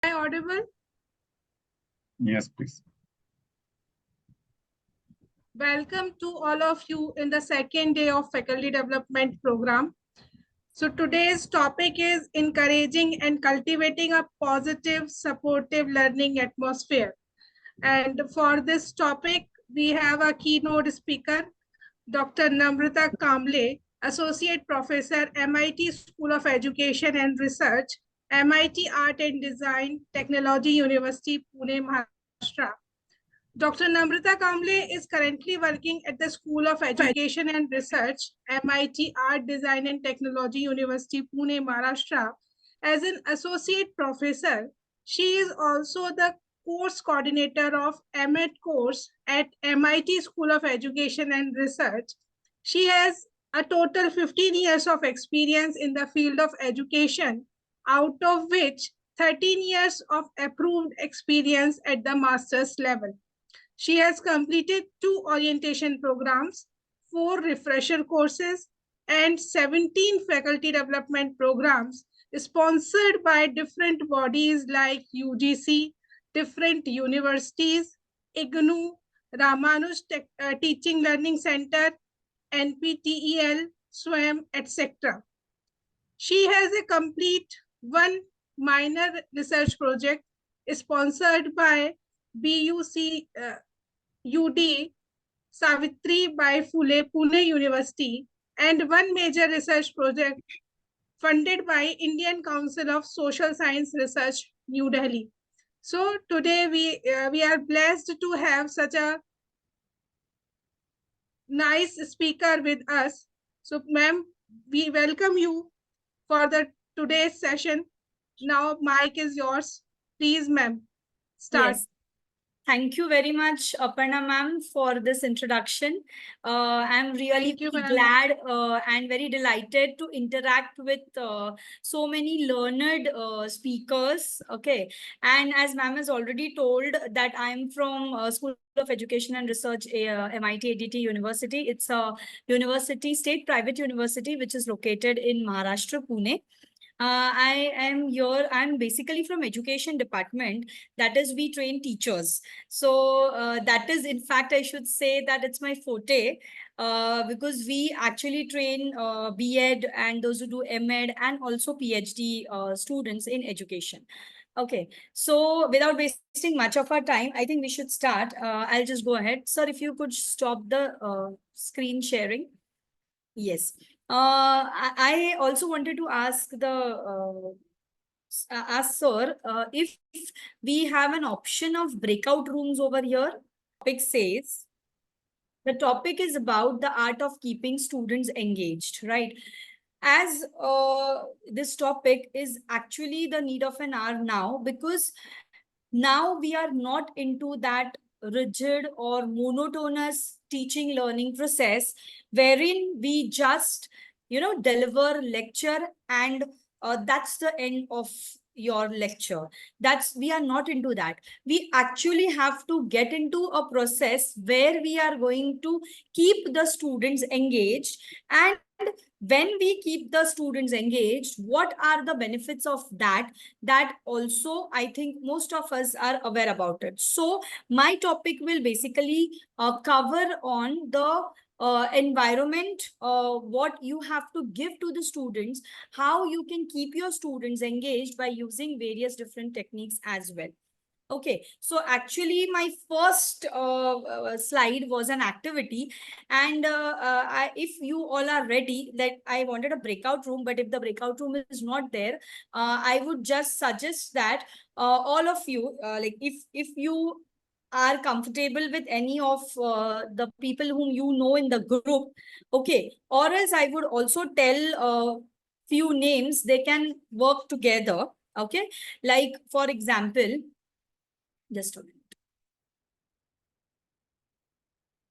I audible? Yes, please. Welcome to all of you in the second day of faculty development program. So today's topic is encouraging and cultivating a positive, supportive learning atmosphere. And for this topic, we have a keynote speaker, Dr. Namrata Kamble, Associate Professor, MIT School of Education and Research, MIT Art and Design, Technology University, Pune, Maharashtra. Dr. Namrata Kamble is currently working at the School of Education and Research, MIT Art, Design and Technology University, Pune, Maharashtra, as an associate professor. She is also the course coordinator of MEd course at MIT School of Education and Research. She has a total 15 years of experience in the field of education, out of which 13 years of approved experience at the master's level. She has completed 2 orientation programs, 4 refresher courses, and 17 faculty development programs sponsored by different bodies like UGC, different universities, IGNU, Teaching Learning Center, NPTEL, SWAYAM, etc. She has a complete 1 minor research project sponsored by BUC UD Savitri Bai Phule Pune University, and 1 major research project funded by Indian Council of Social Science Research, New Delhi. So today we are blessed to have such a nice speaker with us. So ma'am, we welcome you for the today's session. Now mic is yours. Please ma'am, start. Yes. Thank you very much, Aparna ma'am, for this introduction. I'm really glad and very delighted to interact with so many learned speakers. Okay, and as ma'am has already told that I'm from School of Education and Research, MIT ADT University. It's a university, state private university, which is located in Maharashtra, Pune. I'm basically from education department. That is, we train teachers. So that is, in fact, I should say that it's my forte because we actually train B.Ed and those who do M.Ed and also PhD students in education. Okay, so without wasting much of our time, I think we should start. I'll just go ahead. Sir, if you could stop the screen sharing. Yes. I also wanted to ask sir, if we have an option of breakout rooms over here. Topic says the topic is about the art of keeping students engaged, right? As this topic is actually the need of an hour now, because now we are not into that rigid or monotonous teaching learning process wherein we just deliver lecture and that's the end of your lecture. We are not into that. We actually have to get into a process where we are going to keep the students engaged, and when we keep the students engaged, what are the benefits of that? That also, I think most of us are aware about it. So my topic will basically cover on the environment, what you have to give to the students, how you can keep your students engaged by using various different techniques as well. Okay, so actually my first slide was an activity, and if you all are ready, that I wanted a breakout room, but if the breakout room is not there, I would just suggest that all of you, like if you are comfortable with any of the people whom you know in the group, okay, or else I would also tell few names, they can work together. Okay, like for example, just a minute.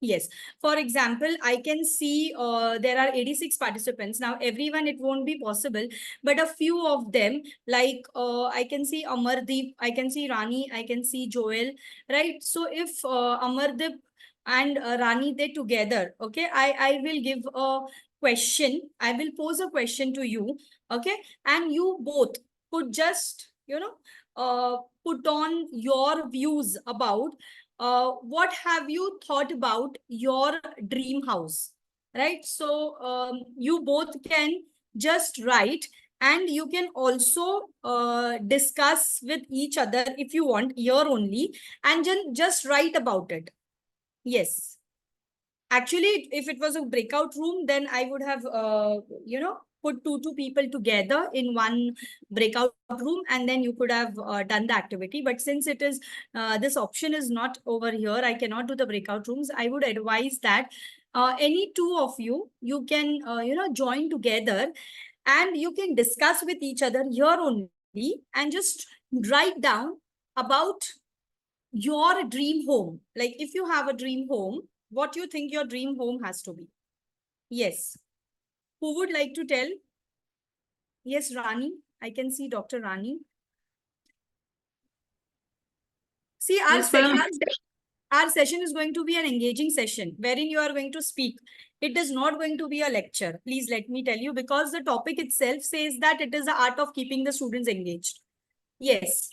Yes. For example, I can see there are 86 participants. Now, everyone, it won't be possible, but a few of them, like I can see Amardeep, I can see Rani, I can see Joel, right? So if Amardeep and Rani, they together, okay, I will give a question. I will pose a question to you, okay? And you both could just, put on your views about what have you thought about your dream house, right? So you both can just write, and you can also discuss with each other if you want here only, and just write about it. Yes. Actually, if it was a breakout room, then I would have, put two people together in one breakout room, and then you could have done the activity. But since it is, this option is not over here, I cannot do the breakout rooms. I would advise that any two of you, you can, join together, and you can discuss with each other here only, and just write down about your dream home. Like if you have a dream home, what you think your dream home has to be. Yes. Who would like to tell? Yes, Rani. I can see Dr. Rani. See, Yes, ma'am. our session is going to be an engaging session wherein you are going to speak. It is not going to be a lecture. Please let me tell you, because the topic itself says that it is the art of keeping the students engaged. Yes.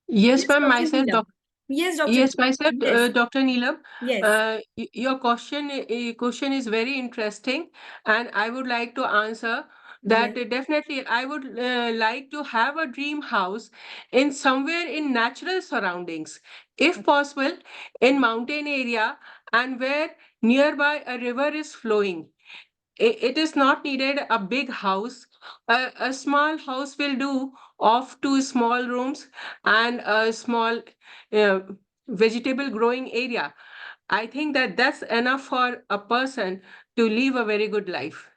Yes, ma'am. Dr. Myself, Neelam. Yes, Dr. yes, myself, Yes. Dr. Neelam. Yes. Your question is very interesting, and I would like to answer that. Yes. Definitely I would like to have a dream house in somewhere in natural surroundings, if possible, in mountain area, and where nearby a river is flowing. It is not needed a big house. A small house will do, of two small rooms and a small uh, vegetable growing area. I think that that's enough for a person to live a very good life.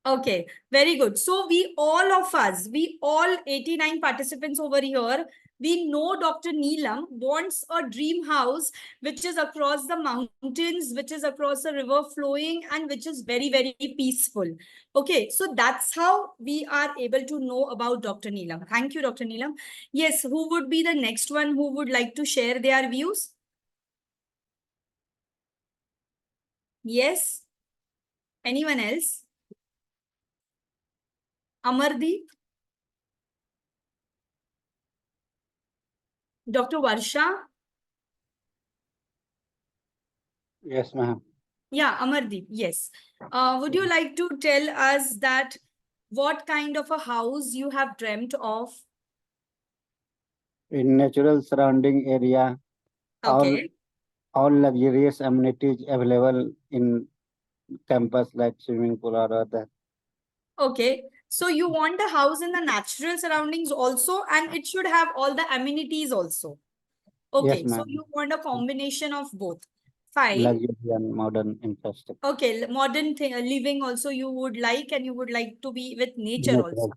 Okay, very good. So we all 89 participants over here, we know Dr. Neelam wants a dream house which is across the mountains, which is across a river flowing, and which is very, very peaceful. Okay, so that's how we are able to know about Dr. Neelam. Thank you, Dr. Neelam. Yes, who would be the next one who would like to share their views? Yes? Anyone else? Amardeep? Dr. Varsha? Yes, ma'am. Yeah, Amardeep, yes. Would you like to tell us that what kind of a house you have dreamt of? In natural surrounding area, Okay, all luxurious amenities available in campus like swimming pool or other. okay. So you want a house in the natural surroundings also, and it should have all the amenities also. Yes, Okay, so ma'am. you want a combination of both. Fine. Luxury and modern infrastructure. Okay, modern living also you would like, and you would like to be with nature also. Natural.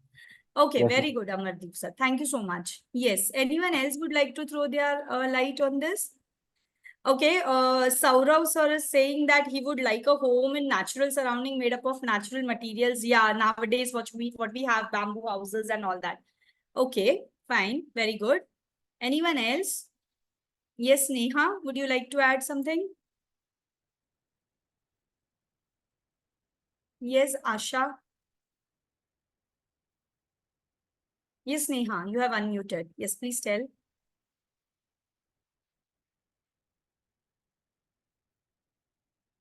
Okay, Yes, very good, Amardeep sir. Thank you so much. Yes, anyone else would like to throw their light on this? Okay, Saurav sir is saying that he would like a home in natural surrounding made up of natural materials. Yeah, nowadays what we have, bamboo houses and all that. Okay, fine, very good. Anyone else? Yes, Neha, would you like to add something? Yes, Asha. Yes, Neha, you have unmuted. Yes, please tell.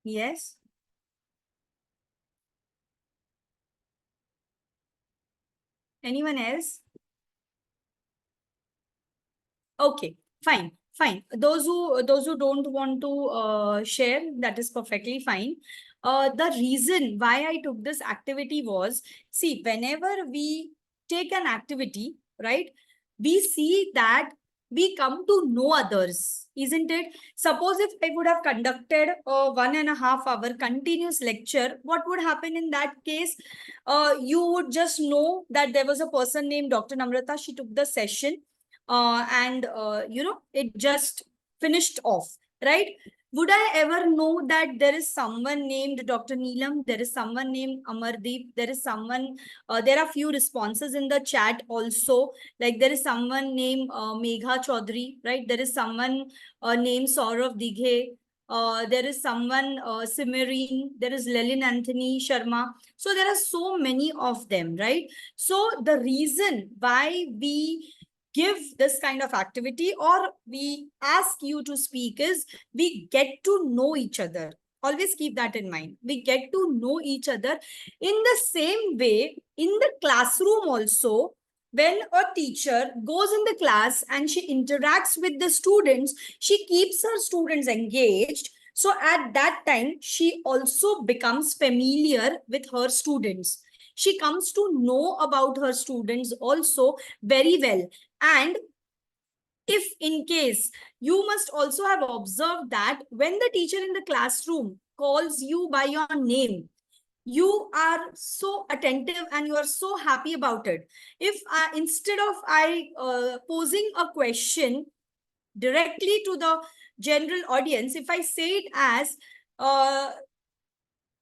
Yes. Anyone else? Okay, fine, fine. Those who don't want to share, that is perfectly fine. The reason why I took this activity was, see, whenever we take an activity, right, we see that we come to know others, isn't it? Suppose if I would have conducted a 1.5 hour continuous lecture, what would happen in that case? You would just know that there was a person named Dr. Namrata. She took the session and it just finished off, right? Would I ever know that there is someone named Dr. Neelam, there is someone named Amardeep, there is someone, there are few responses in the chat also, like there is someone named Megha Chaudhary, right? There is someone named Saurav Dighe, there is someone Simarine, there is Lelin Anthony Sharma. So there are so many of them, right? So the reason why we give this kind of activity or we ask you to speak is we get to know each other. Always keep that in mind. We get to know each other in the same way in the classroom also. When a teacher goes in the class and she interacts with the students, she keeps her students engaged. So at that time, she also becomes familiar with her students. She comes to know about her students also very well. And if in case, you must also have observed that when the teacher in the classroom calls you by your name, you are so attentive and you are so happy about it. If instead of posing a question directly to the general audience, if I say it as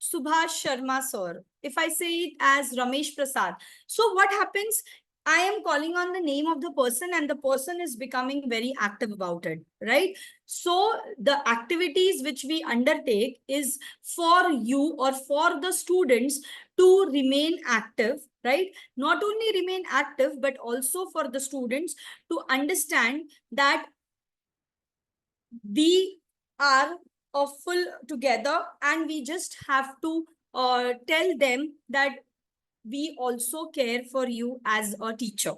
Subhash Sharma sir, if I say it as Ramesh Prasad, so what happens? I am calling on the name of the person and the person is becoming very active about it, right? So the activities which we undertake is for you or for the students to remain active, right? Not only remain active, but also for the students to understand that we are full together and we just have to tell them that we also care for you as a teacher,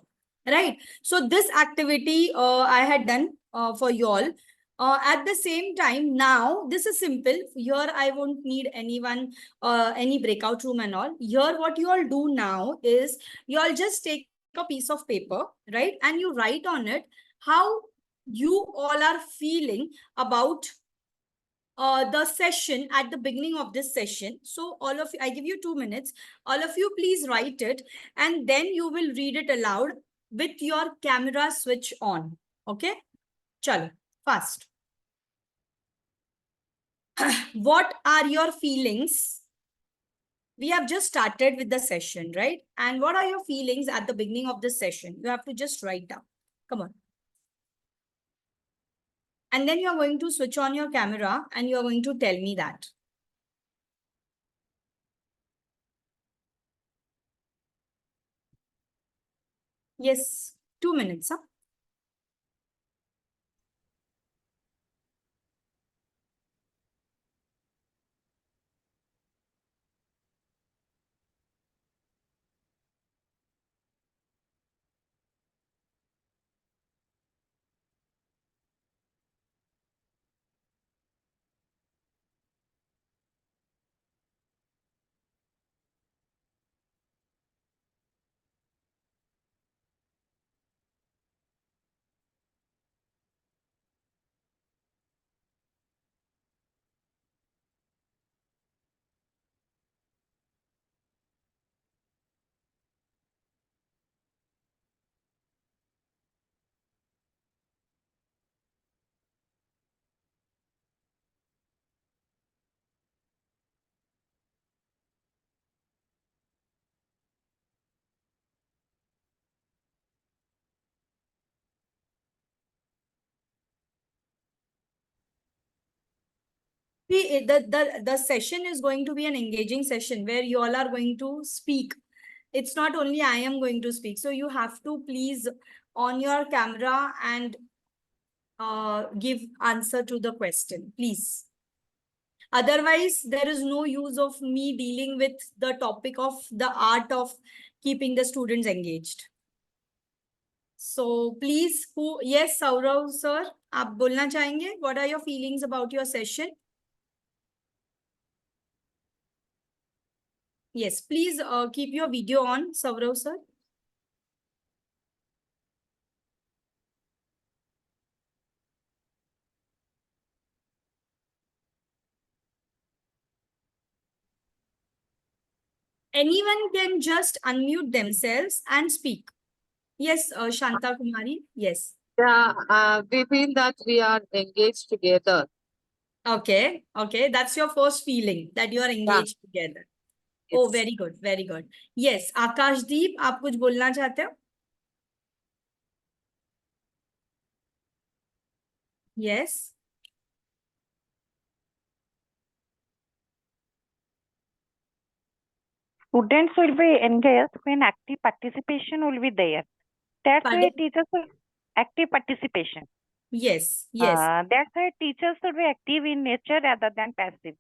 right? So this activity I had done for you all. At the same time, now this is simple. Here I won't need anyone, any breakout room and all. Here what you all do now is you all just take a piece of paper, right? And you write on it how you all are feeling about the session at the beginning of this session. So all of you, I give you 2 minutes. All of you please write it and then you will read it aloud with your camera switch on. Okay? Chalo, fast. What are your feelings? We have just started with the session, right? And what are your feelings at the beginning of this session? You have to just write down. Come on. And then you're going to switch on your camera and you're going to tell me that. Yes, 2 minutes. Huh? See, the session is going to be an engaging session where you all are going to speak. It's not only I am going to speak. So you have to please on your camera and give answer to the question, please. Otherwise, there is no use of me dealing with the topic of the art of keeping the students engaged. So please, yes, Saurav sir, आप बोलना चाहेंगे? What are your feelings about your session? Yes, please keep your video on, Saurav sir. Anyone can just unmute themselves and speak. Yes, Shanta Kumari. Yes. Yeah, we feel that we are engaged together. Okay. Okay. That's your first feeling that you are engaged together. Oh, Yes. very good. Very good. Yes. Akashdeep, आप कुछ बोलना चाहते हो? Yes. Students will be engaged when active participation will be there. That's why Pardon? teachers will active participation. Yes, yes. That's why teachers should be active in nature rather than passive.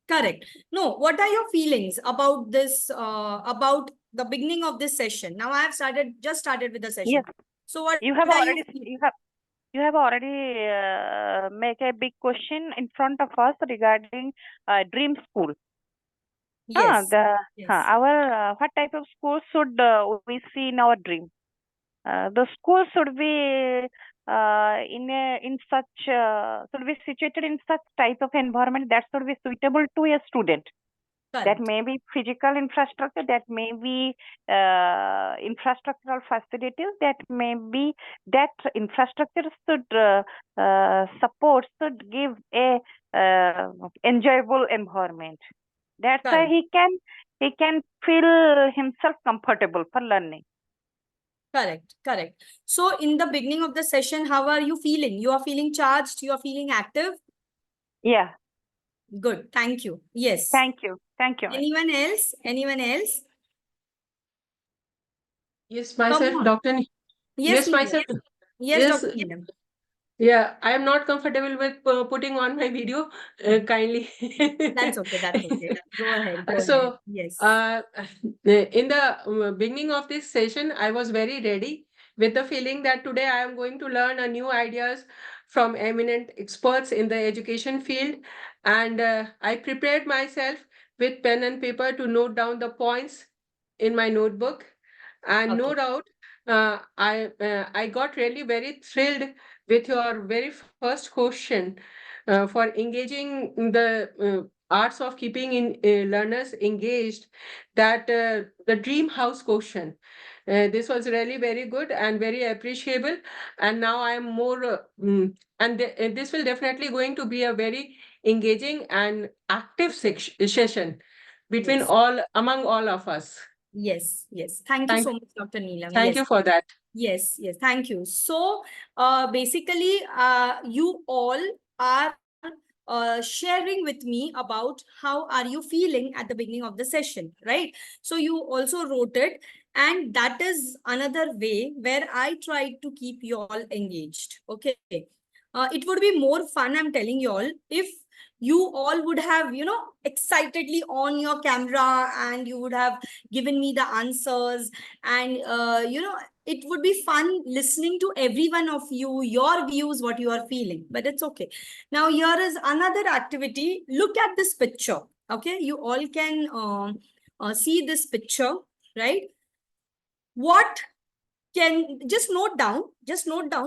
Correct. No, what are your feelings about this, about the beginning of this session? Now I have just started with the session. Yes. So what You have are already you have already make a big question in front of us regarding dream school. Yes, yes. Our what type of school should we see in our dream? The school should be should be situated in such type of environment that should be suitable to a student. That Correct. may be physical infrastructure, that may be infrastructural facilities, that may be that infrastructure should should give a enjoyable environment. That's why Correct. he can feel himself comfortable for learning. Correct, correct. So in the beginning of the session, how are you feeling? You are feeling charged, you are feeling active? Yeah. Good, thank you. Yes. Thank you. Thank you. Anyone else? Anyone else? Yes, Come myself, on. Dr. Yes, Yes, myself. Yes, Yes, Dr. Neelam. yeah, I am not comfortable with putting on my video. Kindly. That's okay. That's okay. Go ahead. Go ahead. So, Yes. in the beginning of this session, I was very ready with the feeling that today I am going to learn a new ideas from eminent experts in the education field. And I prepared myself with pen and paper to note down the points in my notebook. And no Okay. doubt, I got really very thrilled with your very first question for engaging the arts of keeping learners engaged, that the dream house question. This was really very good and very appreciable. And now I am more, this will definitely going to be a very engaging and active session between Yes. among all of us. Yes. Yes. Thank you so much, Dr. Neelam. Thank Yes. you for that. Yes. Yes. Thank you. So, basically, you all are sharing with me about how are you feeling at the beginning of the session, right? So you also wrote it, and that is another way where I try to keep you all engaged. Okay. It would be more fun, I'm telling you all, if you all would have, excitedly on your camera and you would have given me the answers, and it would be fun listening to every one of you, your views, what you are feeling, but it's okay. Now here is another activity. Look at this picture. Okay, you all can see this picture, right? What can just note down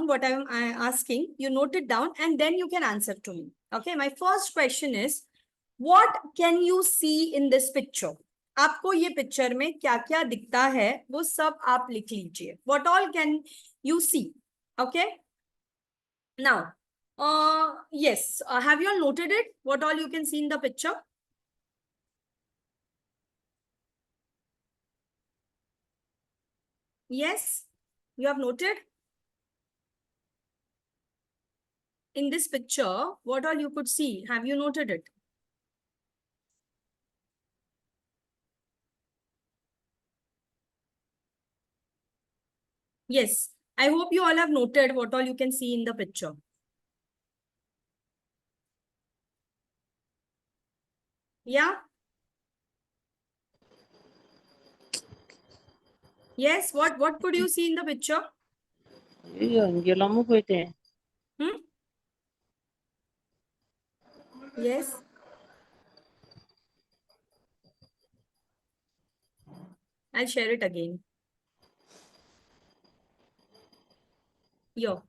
what I'm asking. You note it down and then you can answer to me. Okay, my first question is, what can you see in this picture? आपको ये picture में क्या क्या दिखता है वो सब आप लिख लीजिए. What all can you see? Okay. Now, yes, have you all noted it? What all you can see in the picture? Yes, you have noted? In this picture, what all you could see? Have you noted it? Yes, I hope you all have noted what all you can see in the picture. Yeah? Yes, what could you see in the picture? Hmm? Yes. I'll share it again. Yo.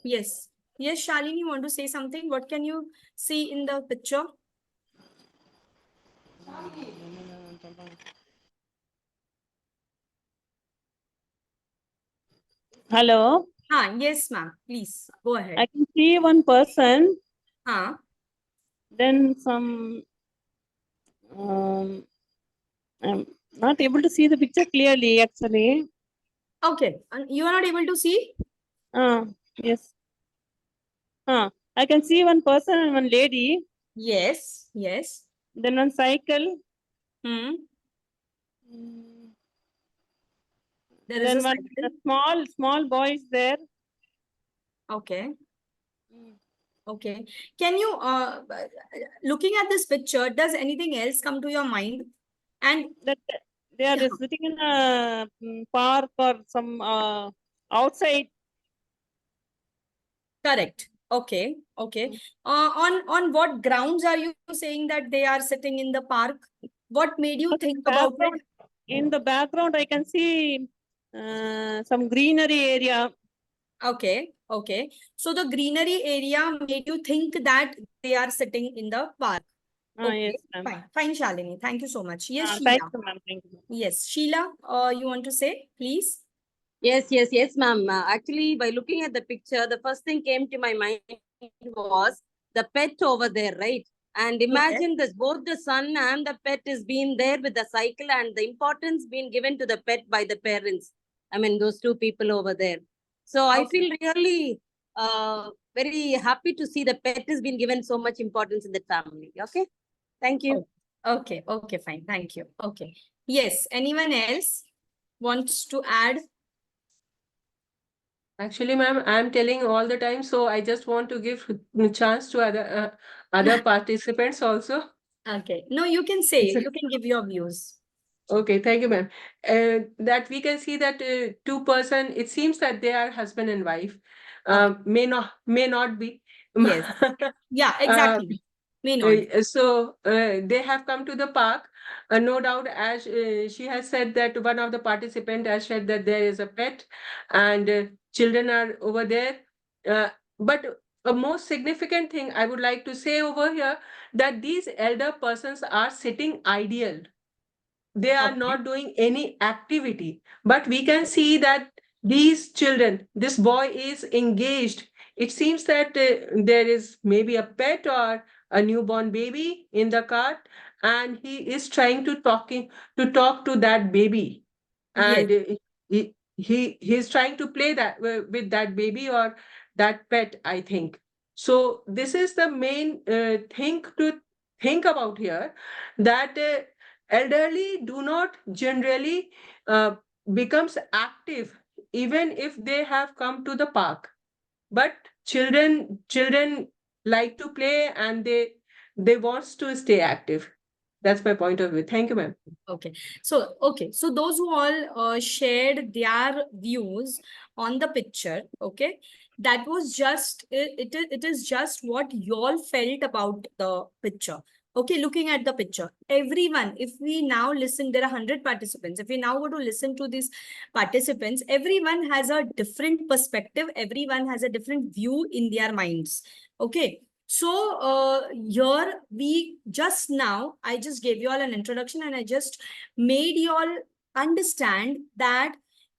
Yes. Yes, Shalini, you want to say something? What can you see in the picture? Hello. Yes, ma'am. Please go ahead. I can see one person. Then some. I'm not able to see the picture clearly, actually. Okay. You are not able to see? Yes. I can see one person and one lady. Yes. Yes. Then one cycle. There is Then a one cycle. small boy is there. Okay. Okay. Can you, looking at this picture, does anything else come to your mind? And That they are Yeah. sitting in a park or some outside. correct. Okay. Okay. On what grounds are you saying that they are sitting in the park? What made you think about it? In the background, I can see some greenery area. Okay. Okay. So the greenery area made you think that they are sitting in the park. Okay. Yes, ma'am. Fine. Fine, Shalini. Thank you so much. Yes, Thank Sheila. you, ma'am. Thank you. Yes, Sheila, you want to say, please? Yes, ma'am. Actually, by looking at the picture, the first thing came to my mind was the pet over there, right? And imagine this, both the son and the pet is being there with the cycle and the importance being given to the pet by the parents. I mean, those two people over there. So I feel really very happy to see the pet has been given so much importance in the family. Okay. Thank you. Okay. Okay, fine. Thank you. Okay. Yes. Anyone else wants to add? Actually, ma'am, I'm telling all the time, so I just want to give a chance to other participants also. Okay. No, you can say, you can give your views. Okay, thank you, ma'am. That we can see that two-person, it seems that they are husband and wife. May not be. Yes. Yeah, exactly. May not. So they have come to the park. No doubt, as she has said that one of the participant has said that there is a pet and children are over there. But a most significant thing I would like to say over here that these elder persons are sitting idle. They are not doing any activity, but we can see that these children, this boy is engaged. It seems that there is maybe a pet or a newborn baby in the cart, and he is trying to talk to that baby, and he's trying to play that with that baby or that pet, I think. So this is the main thing to think about here, that elderly do not generally becomes active even if they have come to the park, but children like to play and they wants to stay active. That's my point of view. Thank you, ma'am. Okay. So those who all shared their views on the picture, okay, that was just, it is just what you all felt about the picture. Okay, looking at the picture, everyone, if we now listen, there are 100 participants. If we now go to listen to these participants, everyone has a different perspective. Everyone has a different view in their minds. Okay. So here we just now, I just gave you all an introduction and I just made you all understand that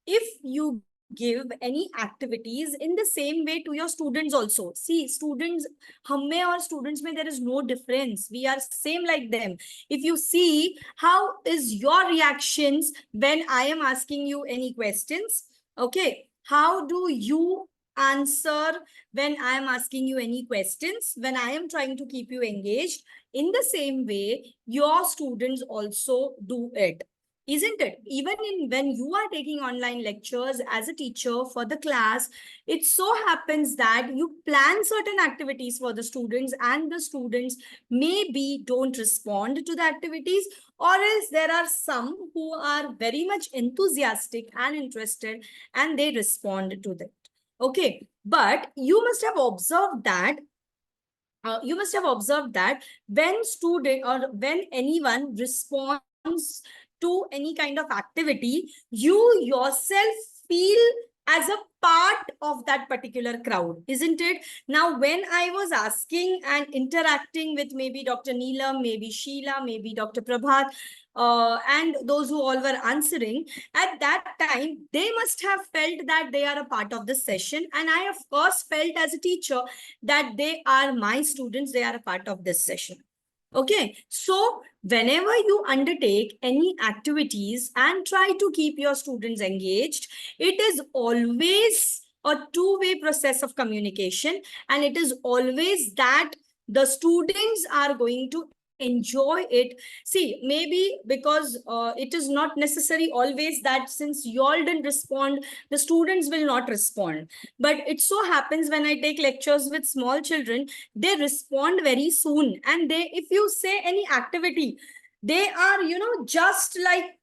if you give any activities in the same way to your students also. See, students, humme or students mein there is no difference. We are same like them. If you see, how is your reactions when I am asking you any questions? Okay, how do you answer when I am asking you any questions, when I am trying to keep you engaged? In the same way, your students also do it. Isn't it? Even when you are taking online lectures as a teacher for the class, it so happens that you plan certain activities for the students and the students maybe don't respond to the activities, or else there are some who are very much enthusiastic and interested and they respond to that. Okay, but you must have observed that when student or when anyone responds to any kind of activity, you yourself feel as a part of that particular crowd, isn't it? Now, when I was asking and interacting with maybe Dr. Neelam, maybe Sheila, maybe Dr. Prabhat, and those who all were answering, at that time, they must have felt that they are a part of the session. And I, of course, felt as a teacher that they are my students, they are a part of this session. Okay, so whenever you undertake any activities and try to keep your students engaged, it is always a two-way process of communication, and it is always that the students are going to enjoy it. See, maybe because it is not necessary always that since you all didn't respond, the students will not respond. But it so happens when I take lectures with small children, they respond very soon. And they, if you say any activity, they are, just like,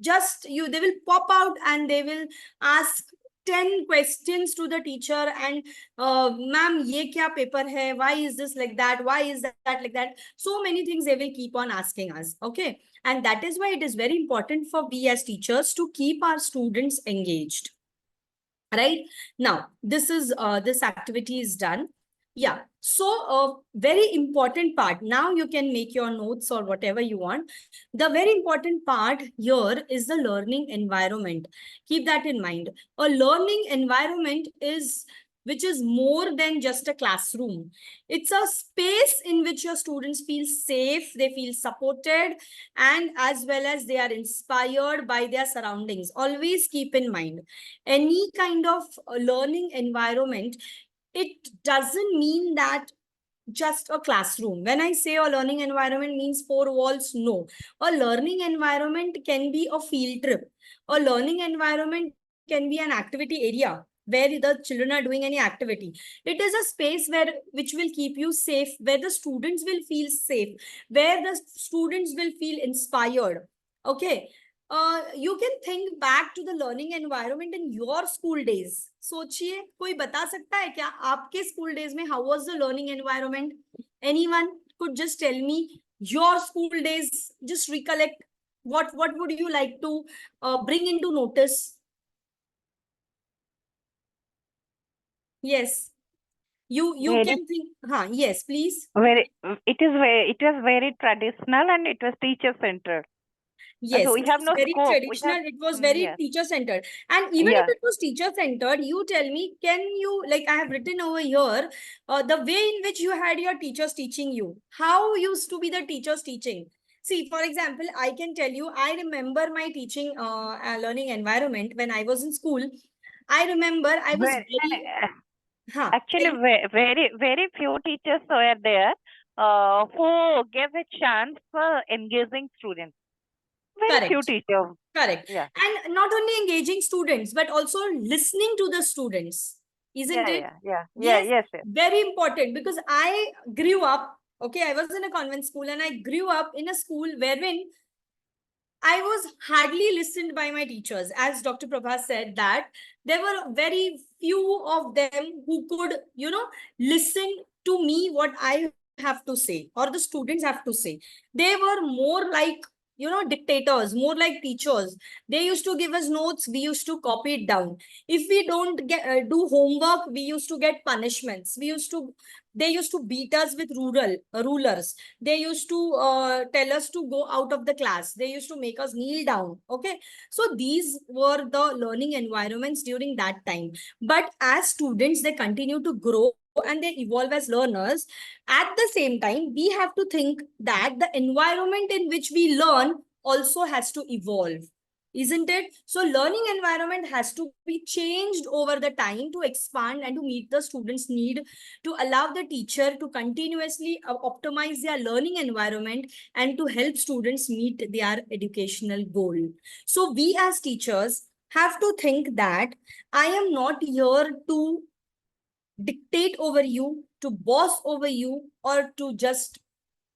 they will pop out and they will ask 10 questions to the teacher and ma'am ye kya paper hai, why is this like that, why is that like that, so many things they will keep on asking us. Okay, and that is why it is very important for we as teachers to keep our students engaged. Right now, this activity is done. Yeah, so very important part. Now you can make your notes or whatever you want. The very important part here is the learning environment. Keep that in mind. A learning environment is which is more than just a classroom. It's a space in which your students feel safe, they feel supported, and as well as they are inspired by their surroundings. Always keep in mind, any kind of learning environment, it doesn't mean that just a classroom. When I say a learning environment means four walls, no. A learning environment can be a field trip. A learning environment can be an activity area where the children are doing any activity. It is a space which will keep you safe, where the students will feel safe, where the students will feel inspired. Okay. You can think back to the learning environment in your school days. सोचिए, कोई बता सकता है क्या आपके school days में how was the learning environment? Anyone could just tell me your school days? Just recollect what would you like to bring into notice? Yes, you can think. Yes, please. It was very traditional and it was teacher centered. Yes, so we have no very scope. traditional. It was very yes. teacher centered. And even if it was teacher centered, you tell me, can you, like I have written over here, the way in which you had your teachers teaching you, how used to be the teachers teaching? See, for example, I can tell you, I remember my teaching learning environment when I was in school. I remember I was Actually, very few teachers were there who gave a chance for engaging students. Very few teachers. Correct. Yeah. And not only engaging students, but also listening to the students. Isn't it? Yes. Very important, because I grew up, okay, I was in a convent school and I grew up in a school wherein I was hardly listened by my teachers. As Dr. Prabha said, that there were very few of them who could, listen to me what I have to say or the students have to say. They were more like, dictators, more like teachers. They used to give us notes, we used to copy it down. If we don't do homework, we used to get punishments. They used to beat us with rulers. They used to tell us to go out of the class. They used to make us kneel down. Okay. So these were the learning environments during that time. But as students, they continue to grow and they evolve as learners. At the same time, we have to think that the environment in which we learn also has to evolve. Isn't it? So learning environment has to be changed over the time to expand and to meet the students' need, to allow the teacher to continuously optimize their learning environment and to help students meet their educational goal. So we as teachers have to think that I am not here to dictate over you, to boss over you, or to just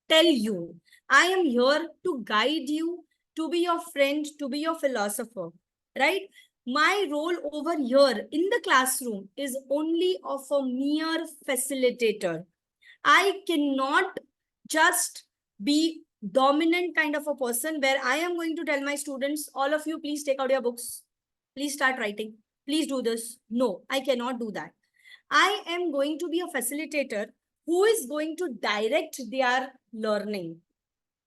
tell you. I am here to guide you, to be your friend, to be your philosopher, right? My role over here in the classroom is only of a mere facilitator. I cannot just be dominant kind of a person where I am going to tell my students, all of you, please take out your books. Please start writing. Please do this. No, I cannot do that. I am going to be a facilitator who is going to direct their learning,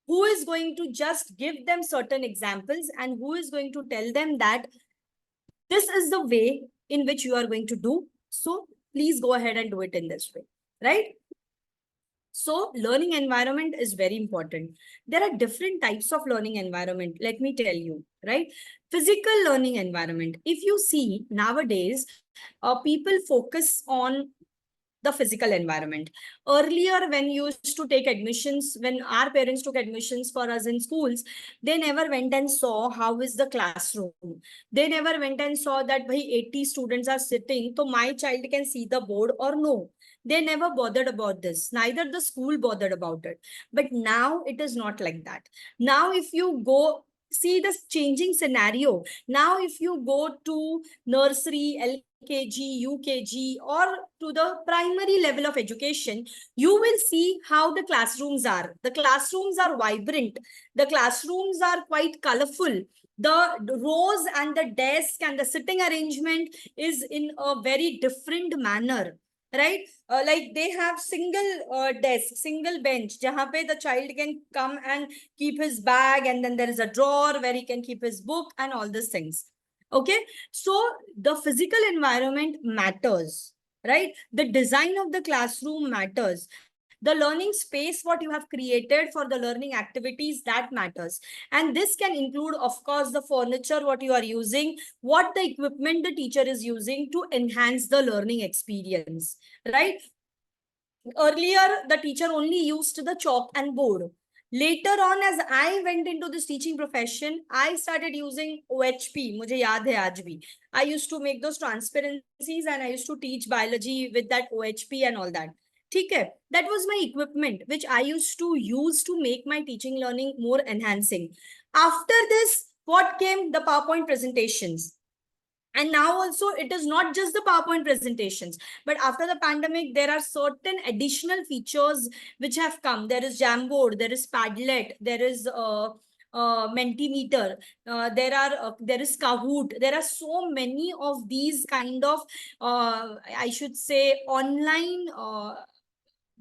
who is going to just give them certain examples and who is going to tell them that this is the way in which you are going to do. So please go ahead and do it in this way, right? So learning environment is very important. There are different types of learning environment. Let me tell you, right? Physical learning environment. If you see nowadays, people focus on the physical environment. Earlier, when you used to take admissions, when our parents took admissions for us in schools, they never went and saw how is the classroom. They never went and saw that 80 students are sitting, so my child can see the board or no. They never bothered about this. Neither the school bothered about it. But now it is not like that. Now, if you go see this changing scenario, now if you go to nursery, LKG, UKG, or to the primary level of education, you will see how the classrooms are. The classrooms are vibrant. The classrooms are quite colorful. The rows and the desk and the sitting arrangement is in a very different manner. Right? Like they have single desk, single bench, jahan pe the child can come and keep his bag, and then there is a drawer where he can keep his book and all these things. Okay, so the physical environment matters, right? The design of the classroom matters. The learning space, what you have created for the learning activities, that matters. And this can include, of course, the furniture, what you are using, what the equipment the teacher is using to enhance the learning experience, right? Earlier, the teacher only used the chalk and board. Later on, as I went into this teaching profession, I started using OHP. Mujhe yaad hai aaj bhi. I used to make those transparencies and I used to teach biology with that OHP and all that. Okay, that was my equipment, which I used to use to make my teaching learning more enhancing. After this, what came? The PowerPoint presentations. And now also it is not just the PowerPoint presentations, but after the pandemic, there are certain additional features which have come. There is Jamboard, there is Padlet, there is Mentimeter, there is Kahoot. There are so many of these kind of, I should say, online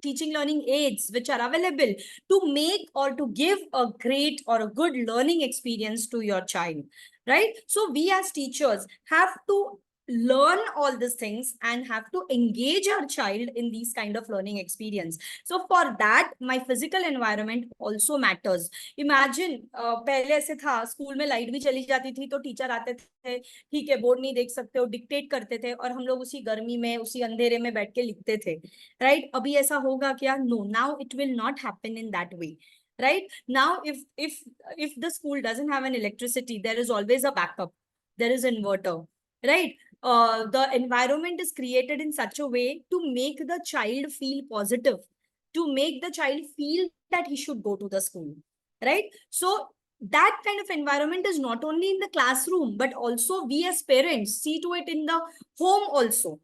teaching learning aids which are available to make or to give a great or a good learning experience to your child, right? So we as teachers have to learn all these things and have to engage our child in these kind of learning experience. So for that, my physical environment also matters. Imagine, पहले ऐसे था, school में light भी चली जाती थी तो teacher आते थे, ठीक है बोर्ड नहीं देख सकते हो, डिक्टेट करते थे और हम लोग उसी गर्मी में उसी अंधेरे में बैठ के लिखते थे, राइट? अभी ऐसा होगा क्या? No, now it will not happen in that way. Right now, if the school doesn't have an electricity, there is always a backup. There is inverter, right? The environment is created in such a way to make the child feel positive, to make the child feel that he should go to the school, right? So that kind of environment is not only in the classroom, but also we as parents see to it in the home also.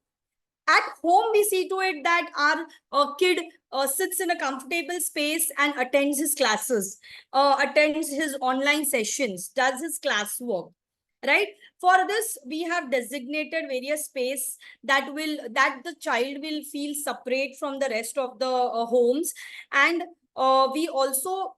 At home, we see to it that our kid sits in a comfortable space and attends his classes, attends his online sessions, does his classwork, right? For this, we have designated various space that the child will feel separate from the rest of the homes. And we also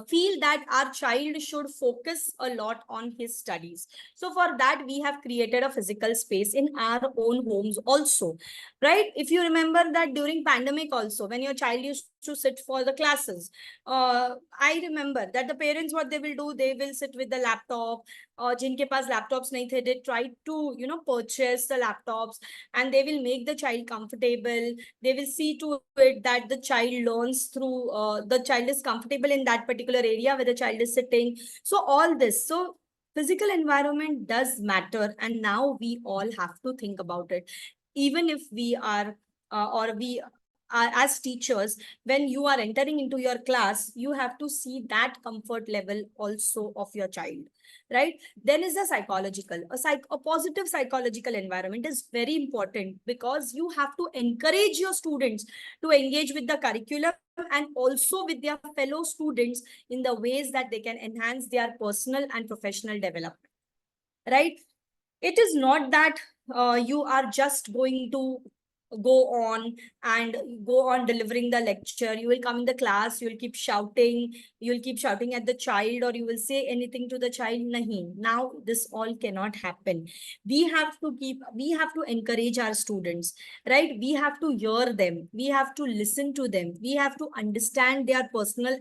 feel that our child should focus a lot on his studies. So for that, we have created a physical space in our own homes also, right? If you remember that during pandemic also, when your child used to sit for the classes, I remember that the parents, what they will do, they will sit with the laptop. Jinke paas laptops nahi the, they try to, purchase the laptops and they will make the child comfortable. They will see to it that the child learns through, the child is comfortable in that particular area where the child is sitting. So all this, so physical environment does matter. And now we all have to think about it. Even if we are, as teachers, when you are entering into your class, you have to see that comfort level also of your child, right? Then is the psychological, a positive psychological environment is very important, because you have to encourage your students to engage with the curriculum and also with their fellow students in the ways that they can enhance their personal and professional development, right? It is not that you are just going to go on delivering the lecture. You will come in the class, you will keep shouting at the child, or you will say anything to the child. Nahi. Now this all cannot happen. We have to encourage our students, right? We have to hear them, we have to listen to them, we have to understand their personal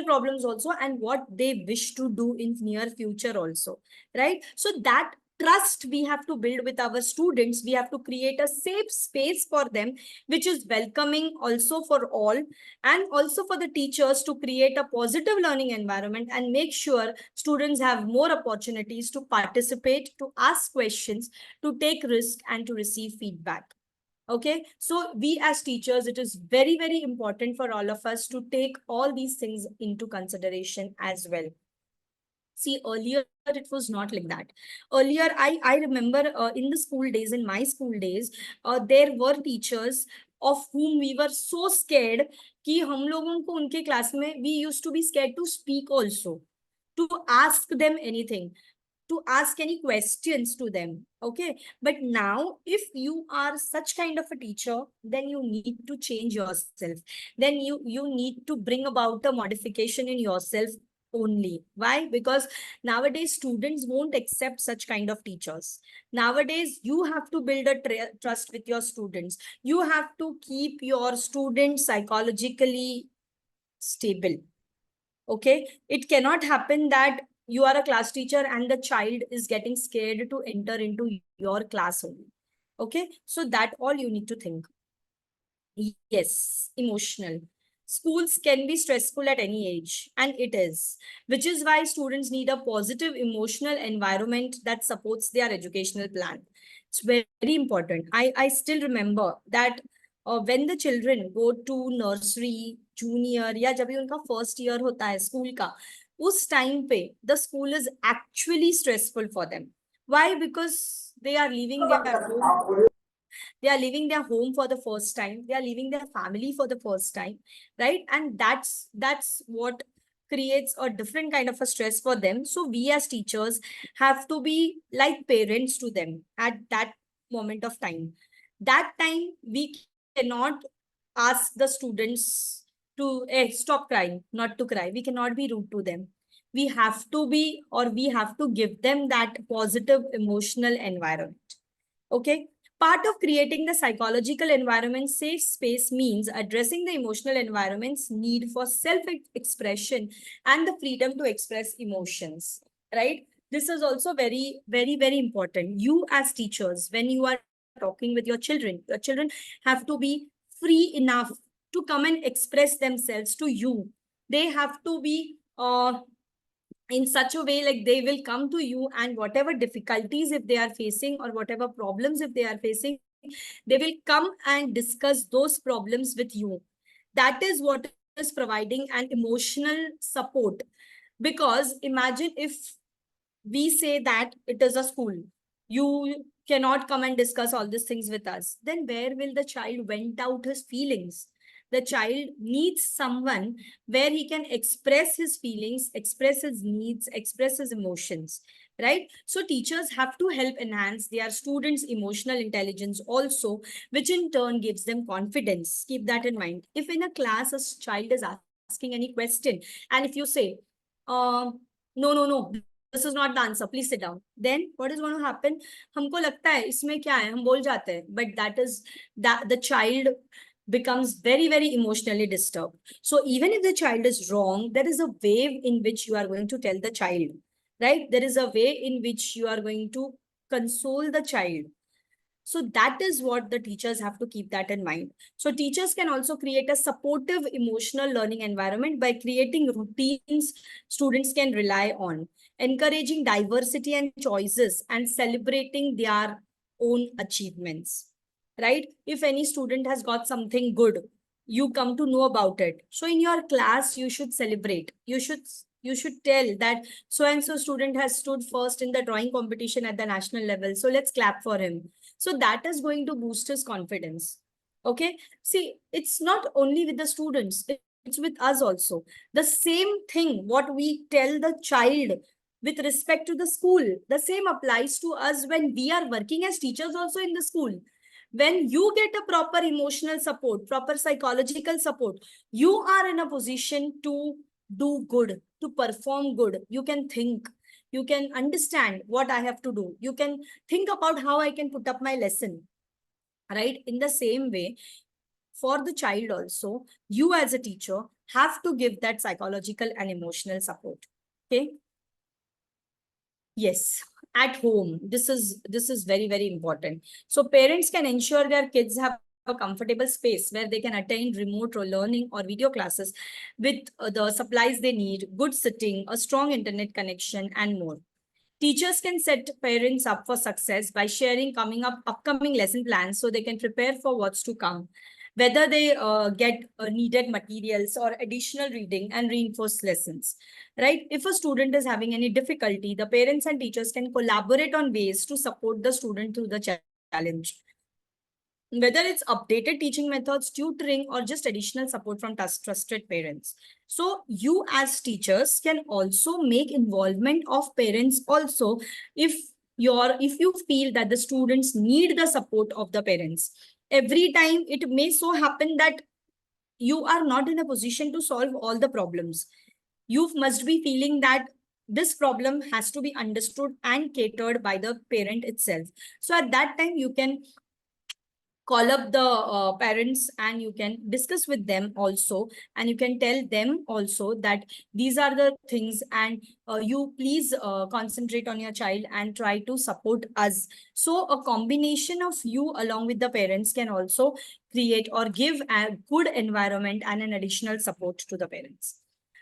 problems also, and what they wish to do in near future also, right? So that trust we have to build with our students. We have to create a safe space for them, which is welcoming also for all, and also for the teachers to create a positive learning environment and make sure students have more opportunities to participate, to ask questions, to take risk, and to receive feedback. Okay, so we as teachers, it is very, very important for all of us to take all these things into consideration as well. See, earlier it was not like that. Earlier, I remember in the school days, in my school days, there were teachers of whom we were so scared कि हम लोगों को उनके class में we used to be scared to speak also, to ask them anything, to ask any questions to them. Okay, but now if you are such kind of a teacher, then you need to change yourself. Then you need to bring about a modification in yourself only. Why? Because nowadays students won't accept such kind of teachers. Nowadays you have to build a trust with your students. You have to keep your students psychologically stable. Okay, it cannot happen that you are a class teacher and the child is getting scared to enter into your class only. Okay, so that all you need to think. Yes, emotional. Schools can be stressful at any age, and it is, which is why students need a positive emotional environment that supports their educational plan. It's very important. I still remember that when the children go to nursery, junior, या जब भी उनका first year होता है school का, उस time पे the school is actually stressful for them. Why? Because they are leaving their home. They are leaving their home for the first time. They are leaving their family for the first time, right? And that's what creates a different kind of a stress for them. So we as teachers have to be like parents to them at that moment of time. That time we cannot ask the students to stop crying, not to cry. We cannot be rude to them. We have to be, or we have to give them that positive emotional environment. Okay. Part of creating the psychological environment safe space means addressing the emotional environment's need for self-expression and the freedom to express emotions, right? This is also very, very, very important. You as teachers, when you are talking with your children have to be free enough to come and express themselves to you. They have to be in such a way like they will come to you, and whatever difficulties if they are facing or whatever problems if they are facing, they will come and discuss those problems with you. That is what is providing an emotional support. Because imagine if we say that it is a school, you cannot come and discuss all these things with us, then where will the child vent out his feelings? The child needs someone where he can express his feelings, express his needs, express his emotions, right? So teachers have to help enhance their students' emotional intelligence also, which in turn gives them confidence. Keep that in mind. If in a class a child is asking any question, and if you say, no, this is not the answer, please sit down, then what is going to happen? हमको लगता है इसमें क्या है, हम बोल जाते हैं, but that is that the child becomes very, very emotionally disturbed. So even if the child is wrong, there is a way in which you are going to tell the child, right? There is a way in which you are going to console the child. So that is what the teachers have to keep that in mind. So teachers can also create a supportive emotional learning environment by creating routines students can rely on, encouraging diversity and choices, and celebrating their own achievements. Right? If any student has got something good, you come to know about it. So in your class, you should celebrate. You should tell that so-and-so student has stood first in the drawing competition at the national level. So let's clap for him. So that is going to boost his confidence. Okay. See, it's not only with the students, it's with us also. The same thing, what we tell the child with respect to the school, the same applies to us when we are working as teachers also in the school. When you get a proper emotional support, proper psychological support, you are in a position to do good, to perform good. You can think, you can understand what I have to do. You can think about how I can put up my lesson, right? In the same way, for the child also, you as a teacher have to give that psychological and emotional support. Okay. Yes. at home. This is very, very important. So parents can ensure their kids have a comfortable space where they can attend remote or learning or video classes with the supplies they need, good sitting, a strong internet connection, and more. Teachers can set parents up for success by sharing upcoming lesson plans so they can prepare for what's to come, whether they get needed materials or additional reading and reinforced lessons, right? If a student is having any difficulty, the parents and teachers can collaborate on ways to support the student through the challenge. Whether it's updated teaching methods, tutoring, or just additional support from trusted parents. So you as teachers can also make involvement of parents also if you feel that the students need the support of the parents. Every time it may so happen that you are not in a position to solve all the problems. You must be feeling that this problem has to be understood and catered by the parent itself. So at that time, you can call up the parents and you can discuss with them also, and you can tell them also that these are the things, and you please concentrate on your child and try to support us. So a combination of you along with the parents can also create or give a good environment and an additional support to the parents.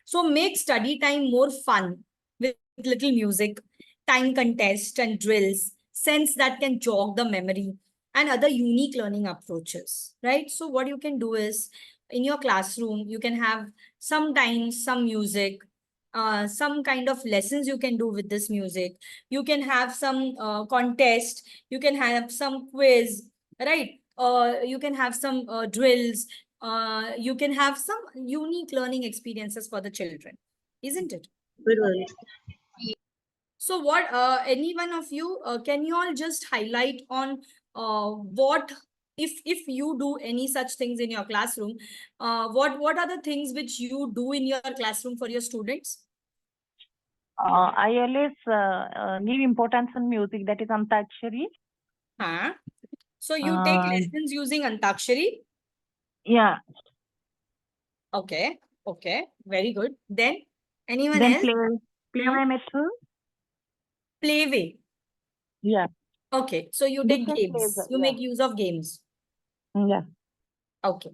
So make study time more fun with little music, time contest and drills, sense that can jog the memory, and other unique learning approaches, right? So what you can do is, in your classroom, you can have sometimes some music, some kind of lessons you can do with this music. You can have some contest, you can have some quiz, right? You can have some drills, you can have some unique learning experiences for the children, isn't it? So what, any one of you, can you all just highlight on what, if you do any such things in your classroom, what are the things which you do in your classroom for your students? I always give importance on music, that is Antakshari. So you take lessons using Antakshari? Yeah. Okay, very good. Then anyone else? Playway method. Playway. Yeah. Okay, so you take Different games. plays, You yeah. make use of games. Yeah. Okay,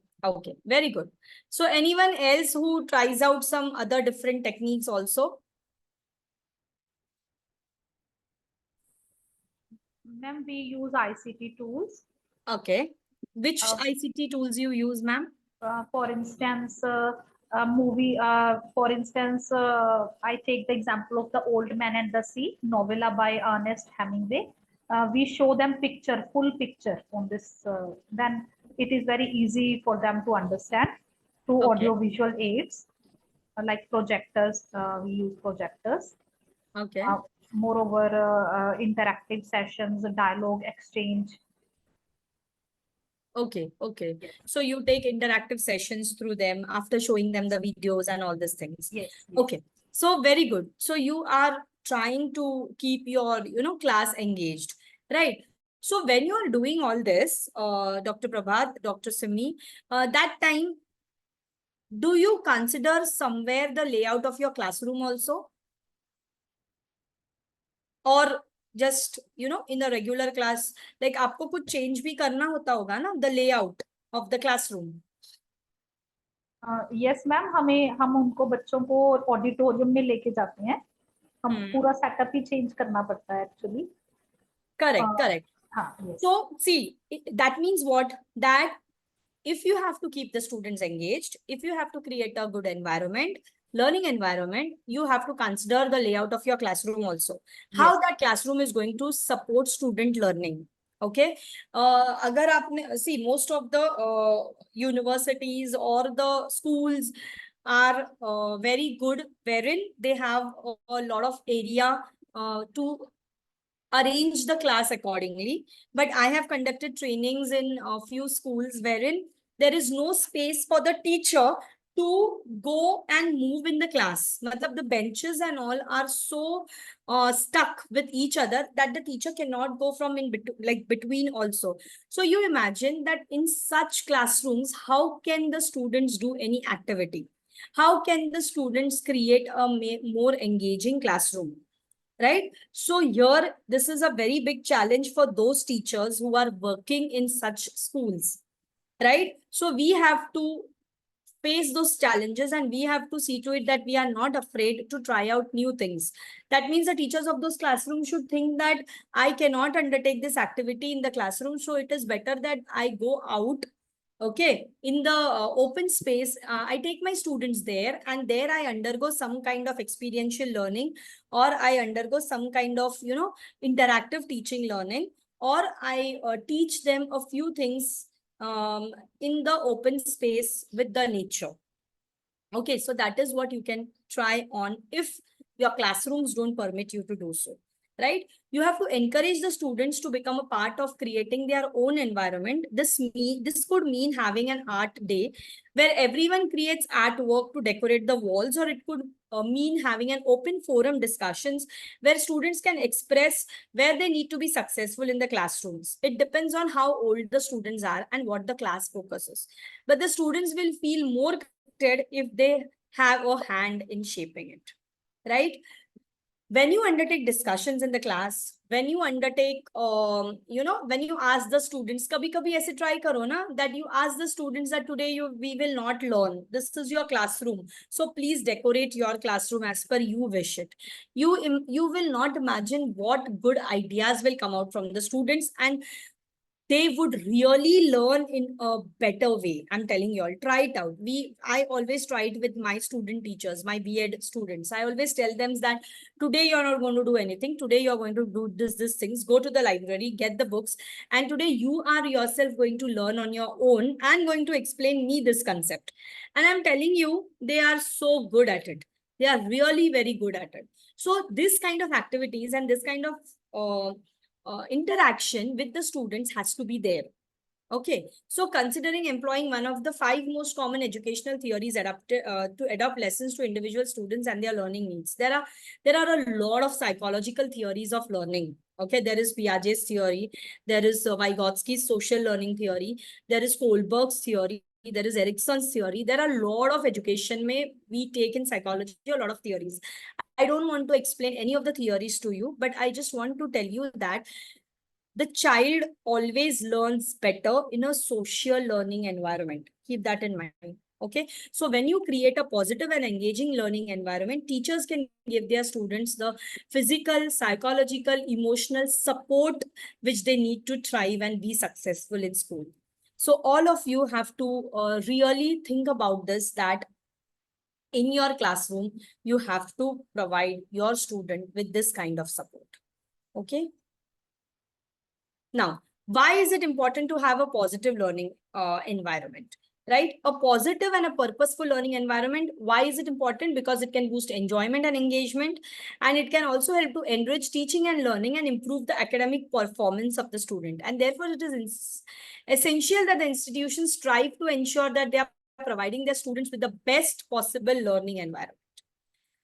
very good. So anyone else who tries out some other different techniques also? Ma'am, we use ICT tools. Okay. Which ICT tools you use, ma'am? For instance, a movie, for instance, I take the example of The Old Man and the Sea, novella by Ernest Hemingway. We show them full picture on this, then it is very easy for them to understand through audio visual aids, like projectors. We use projectors. Okay. Moreover, interactive sessions, dialogue exchange. Okay. So you take interactive sessions through them after showing them the videos and all these things. Yes. Okay. So very good. So you are trying to keep your, class engaged, right? So when you are doing all this, Dr. Prabhat, Dr. Simni, that time, do you consider somewhere the layout of your classroom also? Or just, in a regular class, like आपको कुछ change भी करना होता होगा ना, the layout of the classroom? Yes, ma'am. हम उनको बच्चों को ऑडिटोरियम में लेके जाते हैं. हम पूरा सेटअप ही चेंज करना पड़ता है actually. Correct. Yes. So see, that means what? That if you have to keep the students engaged, if you have to create a good environment, learning environment, you have to consider the layout of your classroom also. How that classroom is going to support student learning. Okay. Agar aapne, see, most of the universities or the schools are very good, wherein they have a lot of area to arrange the class accordingly. But I have conducted trainings in a few schools wherein there is no space for the teacher to go and move in the class. Matlab, the benches and all are so stuck with each other that the teacher cannot go from between also. So you imagine that in such classrooms, how can the students do any activity? How can the students create a more engaging classroom? right? So here, this is a very big challenge for those teachers who are working in such schools, right? So we have to face those challenges and we have to see to it that we are not afraid to try out new things. That means the teachers of those classrooms should think that I cannot undertake this activity in the classroom, so it is better that I go out, okay, in the open space. I take my students there and there I undergo some kind of experiential learning, or I undergo some kind of, interactive teaching learning, or I teach them a few things in the open space with the nature. Okay, so that is what you can try on if your classrooms don't permit you to do so, right? You have to encourage the students to become a part of creating their own environment. This could mean having an art day where everyone creates artwork to decorate the walls, or it could mean having an open forum discussions where students can express where they need to be successful in the classrooms. It depends on how old the students are and what the class focuses. But the students will feel more if they have a hand in shaping it, right? When you undertake discussions in the class, when you undertake, when you ask the students, kabhi aise try karo na, that you ask the students that today we will not learn. This is your classroom. So please decorate your classroom as per you wish it. You will not imagine what good ideas will come out from the students, and they would really learn in a better way. I'm telling you all, try it out. I always try it with my student teachers, my B.Ed students. I always tell them that today you're not going to do anything. Today you're going to do this things. Go to the library, get the books. And today you are yourself going to learn on your own and going to explain me this concept. And I'm telling you, they are so good at it. They are really very good at it. So this kind of activities and this kind of interaction with the students has to be there. Okay, so considering employing one of the 5 most common educational theories adapted to adapt lessons to individual students and their learning needs, there are a lot of psychological theories of learning. Okay, there is Piaget's theory, there is Vygotsky's social learning theory, there is Kohlberg's theory, there is Erickson's theory. There are a lot of education we take in psychology, a lot of theories. I don't want to explain any of the theories to you, but I just want to tell you that the child always learns better in a social learning environment. Keep that in mind. Okay, so when you create a positive and engaging learning environment, teachers can give their students the physical, psychological, emotional support which they need to thrive and be successful in school. So all of you have to really think about this, that in your classroom, you have to provide your student with this kind of support. Okay. Now, why is it important to have a positive learning environment? Right? A positive and a purposeful learning environment. Why is it important? Because it can boost enjoyment and engagement, and it can also help to enrich teaching and learning and improve the academic performance of the student. And therefore, it is essential that the institutions strive to ensure that they are providing their students with the best possible learning environment,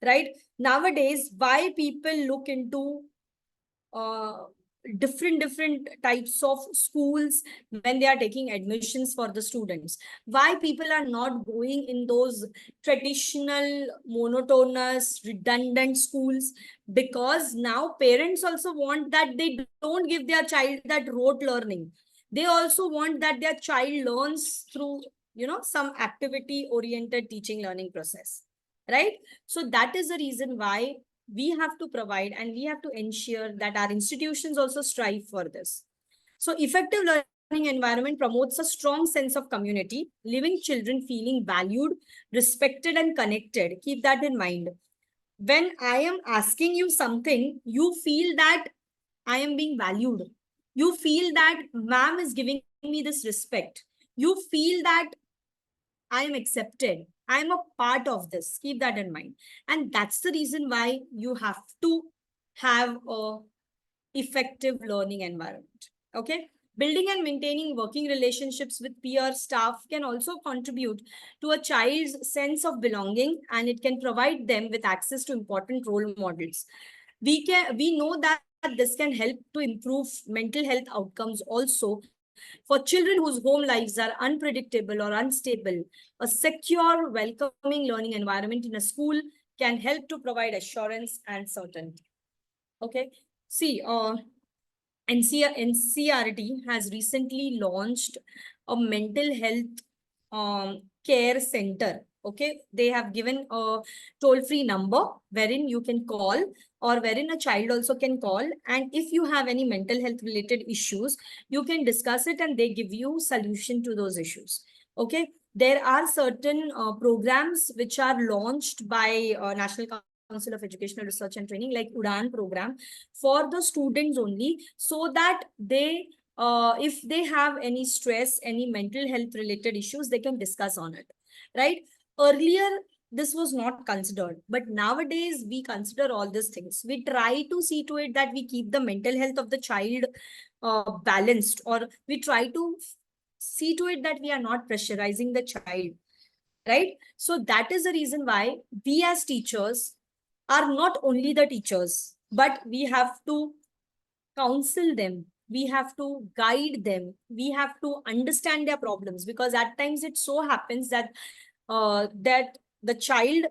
right? Nowadays, why people look into different types of schools when they are taking admissions for the students? Why people are not going in those traditional, monotonous, redundant schools? Because now parents also want that they don't give their child that rote learning. They also want that their child learns through some activity oriented teaching learning process, right? So that is the reason why we have to provide and we have to ensure that our institutions also strive for this. So effective learning environment promotes a strong sense of community, leaving children feeling valued, respected, and connected. Keep that in mind. When I am asking you something, you feel that I am being valued. You feel that ma'am is giving me this respect. You feel that I am accepted. I am a part of this. Keep that in mind. And that's the reason why you have to have a effective learning environment. Okay. Building and maintaining working relationships with peer staff can also contribute to a child's sense of belonging, and it can provide them with access to important role models. We know that this can help to improve mental health outcomes also. For children whose home lives are unpredictable or unstable, a secure, welcoming learning environment in a school can help to provide assurance and certainty. Okay. See, NCRT has recently launched a mental health care center. Okay, they have given a toll-free number wherein you can call, or wherein a child also can call, and if you have any mental health related issues, you can discuss it and they give you solution to those issues. Okay, there are certain programs which are launched by National Council of Educational Research and Training, like UDAN program, for the students only, so that they if they have any stress, any mental health related issues, they can discuss on it, right? Earlier this was not considered, but nowadays we consider all these things. We try to see to it that we keep the mental health of the child balanced, or we try to see to it that we are not pressurizing the child, right? So that is the reason why we as teachers are not only the teachers, but we have to counsel them, we have to guide them, we have to understand their problems, because at times it so happens that that the child,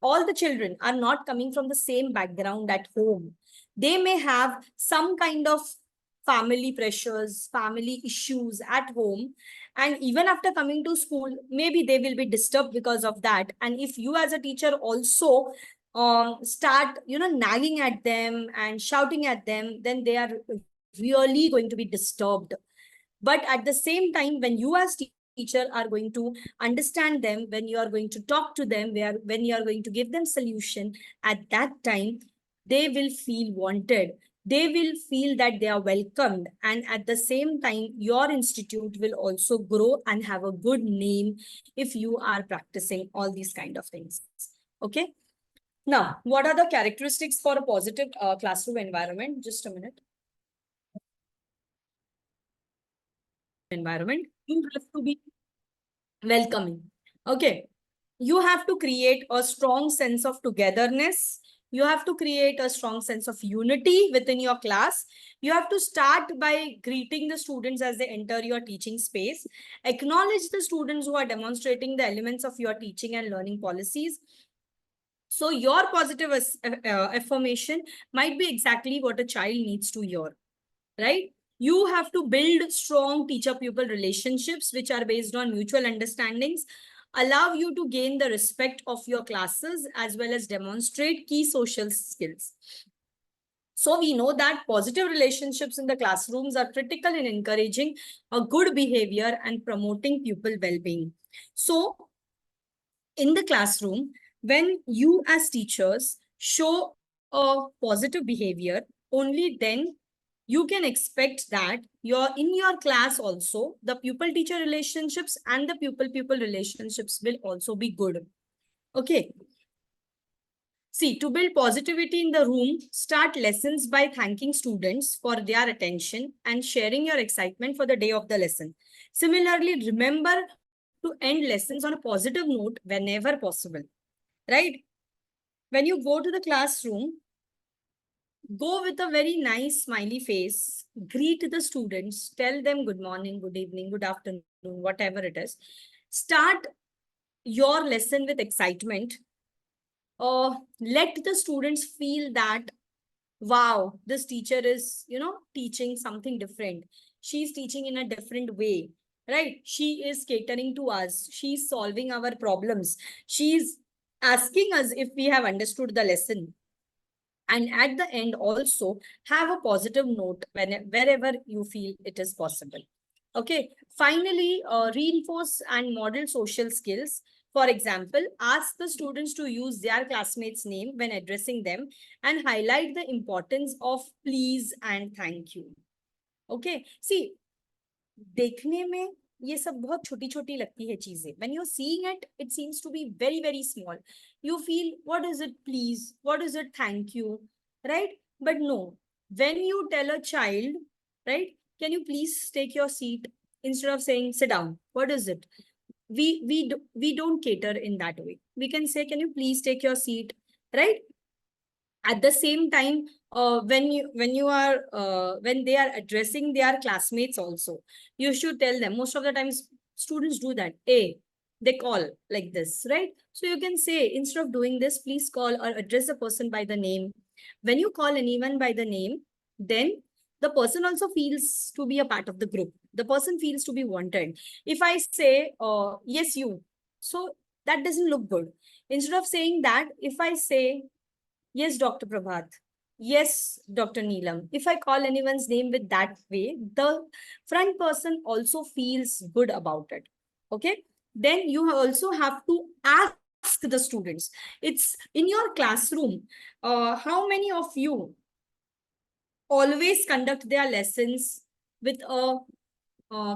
all the children are not coming from the same background at home. They may have some kind of family pressures, family issues at home, and even after coming to school, maybe they will be disturbed because of that. And if you as a teacher also start, nagging at them and shouting at them, then they are really going to be disturbed. But at the same time, when you as teacher are going to understand them, when you are going to talk to them, when you are going to give them solution, at that time they will feel wanted, they will feel that they are welcomed, and at the same time your institute will also grow and have a good name if you are practicing all these kind of things. Okay, now what are the characteristics for a positive classroom environment? Just a minute. Environment, you have to be welcoming. Okay, you have to create a strong sense of togetherness. You have to create a strong sense of unity within your class. You have to start by greeting the students as they enter your teaching space. Acknowledge the students who are demonstrating the elements of your teaching and learning policies. So your positive affirmation might be exactly what a child needs to hear, right? You have to build strong teacher-pupil relationships which are based on mutual understandings, allow you to gain the respect of your classes, as well as demonstrate key social skills. So we know that positive relationships in the classrooms are critical in encouraging a good behavior and promoting pupil well-being. So in the classroom, when you as teachers show a positive behavior, only then you can expect that in your class also, the pupil-teacher relationships and the pupil-pupil relationships will also be good. Okay. See, to build positivity in the room, start lessons by thanking students for their attention and sharing your excitement for the day of the lesson. Similarly, remember to end lessons on a positive note whenever possible, right? When you go to the classroom, go with a very nice smiley face, greet the students, tell them good morning, good evening, good afternoon, whatever it is. Start your lesson with excitement. Let the students feel that, wow, this teacher is, teaching something different. She's teaching in a different way, right? She is catering to us. She's solving our problems. She's asking us if we have understood the lesson. And at the end also have a positive note wherever you feel it is possible. Okay. Finally, reinforce and model social skills. For example, ask the students to use their classmates' name when addressing them and highlight the importance of please and thank you. Okay. See, देखने में ये सब बहुत छोटी छोटी लगती है चीजें. When you're seeing it, it seems to be very, very small. You feel, what is it, please? What is it, thank you? Right? But no, when you tell a child, right, can you please take your seat, instead of saying, sit down, what is it? We don't cater in that way. We can say, can you please take your seat, right? At the same time, when they are addressing their classmates also, you should tell them. Most of the times students do that. They call like this, right? So you can say, instead of doing this, please call or address the person by the name. When you call anyone by the name, then the person also feels to be a part of the group. The person feels to be wanted. If I say, yes, you, so that doesn't look good. Instead of saying that, if I say, yes, Dr. Prabhat, yes, Dr. Neelam, if I call anyone's name with that way, the front person also feels good about it. Okay. Then you also have to ask the students. It's in your classroom. How many of you always conduct their lessons with a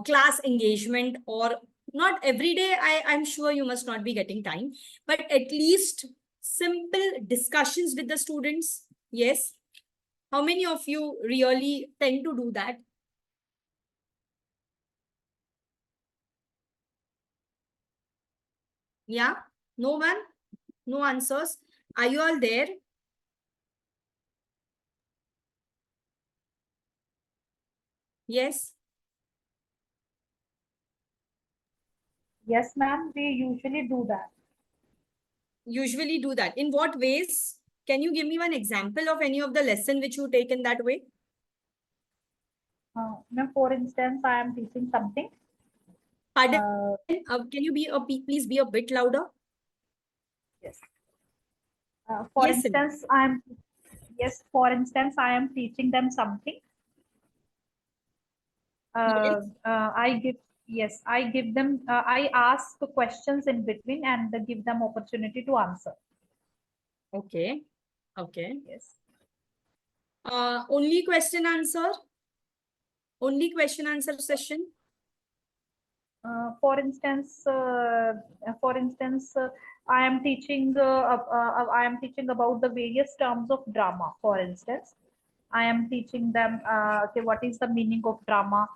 class engagement, or not every day? I'm sure you must not be getting time, but at least simple discussions with the students. Yes. How many of you really tend to do that? Yeah, no one, no answers. Are you all there? Yes. Yes, ma'am, we usually do that. Usually do that. In what ways? Can you give me one example of any of the lesson which you take in that way? Ma'am, for instance, I am teaching something. Pardon? Can you please be a bit louder? Yes. For Yes, instance, for instance, I am teaching them something. I give them, I ask questions in between and give them opportunity to answer. Okay. Okay. Yes. Only question answer? Only question answer session? For instance, I am teaching about the various terms of drama. For instance, I am teaching them okay, what is the meaning of drama.